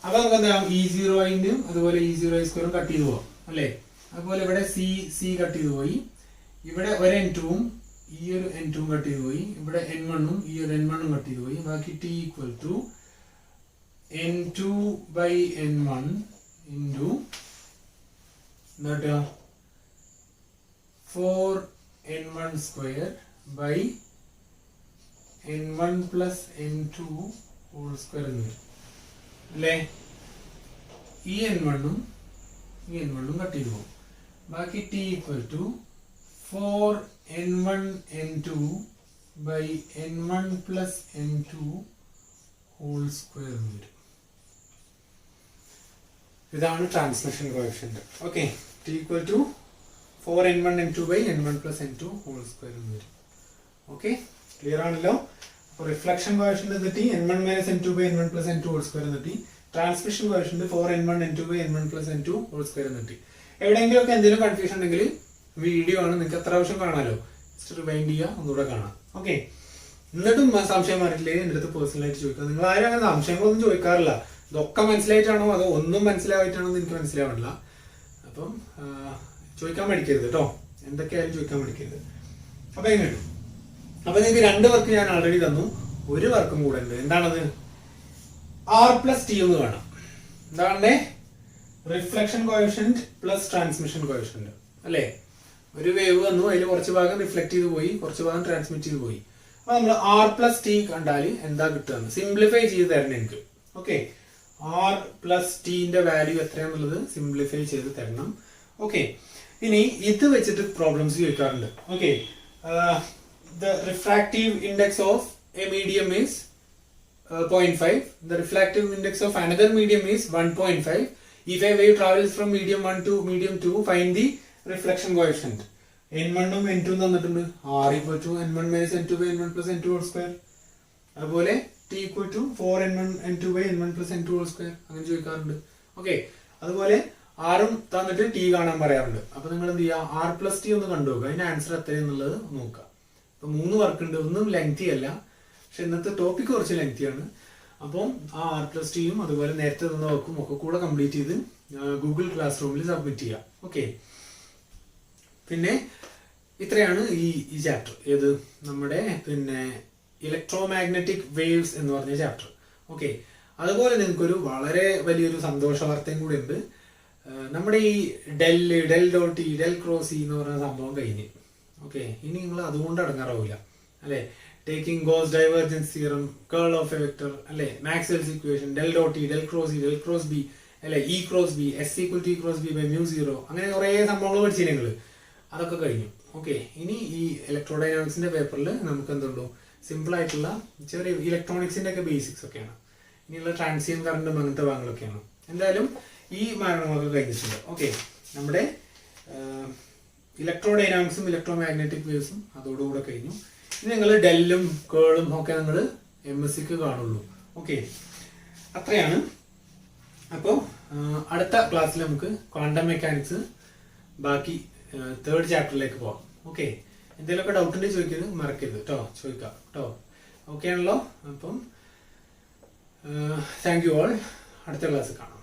അപ്പൊ നമുക്ക് എന്താ? e0i അതുപോലെ e0i സ്ക്വയറും കട്ട് ചെയ്ത് പോവാം അല്ലേ? അതുപോലെ ഇവിടെ c കട്ട് ചെയ്ത് പോയി. ഇവിടെ ഒരു n2ഉം ഈ ഒരു n2ഉം കട്ട് ചെയ്ത് പോയി. ഇവിടെ n1ഉം ഈ ഒരു n1ഉം കട്ട് ചെയ്ത് പോയി. ബാക്കി t equal to n2 by n1 into എന്താ? 4n1 square by n1 plus n2 whole square എന്ന് വരും അല്ലേ? ഈ n1ഉം ഈ n1ഉം കട്ട് ചെയ്ത് പോകും. ബാക്കി t equal to 4n1 n2 by n1 plus n2 whole square എന്ന് വരും. ഇതാണ് transmission coefficient. Okay, t equal to 4n1 n2 by n1 plus n2 whole square എന്ന് വരും. ഓക്കെ, ക്ലിയർ ആണല്ലോ? അപ്പോൾ റിഫ്ലക്ഷൻ കോഎഫിഷ്യന്റ് എന്നിട്ട് n1 minus n2 by n1 plus n2 whole square എന്നിട്ട് transmission coefficient 4n1 n2 by n1 plus n2 whole square എന്നിട്ട് എവിടെയെങ്കിലും ഒക്കെ എന്തെങ്കിലും കൺഫ്യൂഷൻ ഉണ്ടെങ്കിൽ വീഡിയോ ആണ്, നിങ്ങൾക്ക് എത്ര പ്രാവശ്യം കാണാമല്ലോ, ജസ്റ്റ് റിവൈൻഡ് ചെയ്യുക, ഒന്നുകൂടെ കാണാം. ഓക്കെ, എന്നിട്ടും സംശയം മാറിയിട്ടില്ലേ എൻ്റെ അടുത്ത് പേഴ്സണലായിട്ട് ചോദിക്കുക. നിങ്ങൾ ആരും അങ്ങനെ സംശയങ്ങളൊന്നും ചോദിക്കാറില്ല. ഇതൊക്കെ മനസ്സിലായിട്ടാണോ അതോ ഒന്നും മനസ്സിലായിട്ടാണോ എന്ന് എനിക്ക് മനസ്സിലാവില്ല. അപ്പം ചോദിക്കാൻ പഠിക്കരുത് കേട്ടോ, എന്തൊക്കെയായാലും ചോദിക്കാൻ പഠിക്കരുത്. അപ്പൊ എങ്ങനെ, അപ്പൊ നിങ്ങൾക്ക് 2 വർക്ക് ഞാൻ ഓൾറെഡി തന്നു, ഒരു വർക്കും കൂടെ ഉണ്ട്. എന്താണത്? R+T ഒന്ന് കാണാം. എന്താണ്? Reflection coefficient plus transmission coefficient അല്ലേ? ഒരു വേവ് വന്നു, അതിൽ കുറച്ച് ഭാഗം റിഫ്ലക്ട് ചെയ്ത് പോയി, കുറച്ച് ഭാഗം ട്രാൻസ്മിറ്റ് ചെയ്ത് പോയി. അപ്പൊ നമ്മൾ R+T കണ്ടാൽ എന്താ കിട്ടുക? സിംപ്ലിഫൈ ചെയ്ത് തരണം എനിക്ക്. ഓക്കെ, R+Tന്റെ വാല്യൂ എത്രയാന്നുള്ളത് സിംപ്ലിഫൈ ചെയ്ത് തരണം. ഓക്കെ, ഇനി ഇത് വെച്ചിട്ട് പ്രോബ്ലംസ് ചോദിക്കാറുണ്ട്. Okay, the refractive index of a medium is 0.5. The refractive index of another medium is 1.5. If a wave travels from medium 1 to medium 2, find the reflection coefficient. n1 ഉം n2 ഉം തന്നിട്ടുണ്ട്. R equal to n1 minus n2 by n1 plus n2 whole square. അതുപോലെ t equal to 4n1 n2 by n1 plus n2 whole square. അങ്ങനെ ചോദിക്കാറുണ്ട്. Okay, അതുപോലെ ആറും തന്നിട്ട് T കാണാൻ പറയാറുണ്ട്. അപ്പൊ നിങ്ങൾ എന്ത് ചെയ്യുക? R+T ഒന്ന് കണ്ടുനോക്കുക, അതിന്റെ ആൻസർ എത്രയെന്നുള്ളത് നോക്കുക. അപ്പൊ 3 വർക്ക് ഉണ്ട്, ഒന്നും ലെങ്തി അല്ല, പക്ഷെ ഇന്നത്തെ ടോപ്പിക് കുറച്ച് ലെങ്തി ആണ്. അപ്പം ആ R+Tയും അതുപോലെ നേരത്തെ തന്ന വർക്കും ഒക്കെ കൂടെ കംപ്ലീറ്റ് ചെയ്ത് ഗൂഗിൾ ക്ലാസ് റൂമിൽ സബ്മിറ്റ് ചെയ്യുക. ഓക്കെ, പിന്നെ ഇത്രയാണ് ഈ ചാപ്റ്റർ. ഏത്? നമ്മുടെ പിന്നെ ഇലക്ട്രോമാഗ്നറ്റിക് വേവ്സ് എന്ന് പറഞ്ഞ ചാപ്റ്റർ. ഓക്കെ, അതുപോലെ നിങ്ങൾക്കൊരു വളരെ വലിയൊരു സന്തോഷ വാർത്തയും കൂടി ഉണ്ട്. നമ്മുടെ ഈ del dot E del cross E എന്ന് പറയുന്ന സംഭവം കഴിഞ്ഞ്. ഓക്കെ, ഇനി നിങ്ങൾ അതുകൊണ്ട് അടങ്ങാറാവില്ല അല്ലെ? Taking Gauss divergence theorem, curl of a vector അല്ലെ, Maxwell's equation, del dot E del cross B അല്ലെ, E cross B, S equal to E cross B by mu 0, അങ്ങനെ കുറെ സംഭവങ്ങൾ പഠിച്ചില്ല നിങ്ങൾ. അതൊക്കെ കഴിഞ്ഞു. ഓക്കെ, ഇനി ഈ ഇലക്ട്രോഡൈനാമിക്സിന്റെ പേപ്പറിൽ നമുക്ക് എന്തുള്ളൂ? സിമ്പിൾ ആയിട്ടുള്ള ചെറിയ ഇലക്ട്രോണിക്സിന്റെ ഒക്കെ ബേസിക്സ് ഒക്കെയാണ്. ഇനിയുള്ള ട്രാൻസിയൻ കറണ്ടും അങ്ങനത്തെ ഭാഗങ്ങളൊക്കെയാണ്. എന്തായാലും ഈ മാർഗങ്ങളൊക്കെ കഴിഞ്ഞിട്ടുണ്ട്. ഓക്കെ, നമ്മുടെ ഇലക്ട്രോഡൈനാമിക്സും ഇലക്ട്രോമാഗ്നറ്റിക് വേവ്സും അതോടുകൂടെ കഴിഞ്ഞു. ഇനി നിങ്ങൾ ഡെല്ലും കേളും ഒക്കെ നിങ്ങൾ MSc കാണുള്ളൂ. ഓക്കെ, അത്രയാണ്. അപ്പോൾ അടുത്ത ക്ലാസ്സിൽ നമുക്ക് ക്വാണ്ടം മെക്കാനിക്സ് ബാക്കി 3rd ചാപ്റ്ററിലേക്ക് പോവാം. ഓക്കെ, എന്തെങ്കിലുമൊക്കെ ഡൗട്ട് ഉണ്ടെങ്കിൽ ചോദിക്കരുത്, മറക്കരുത് കേട്ടോ, ചോദിക്കാം കേട്ടോ. ഓക്കെ ആണല്ലോ? അപ്പം താങ്ക് യു ഓൾ. അടുത്ത ക്ലാസ് കാണാം.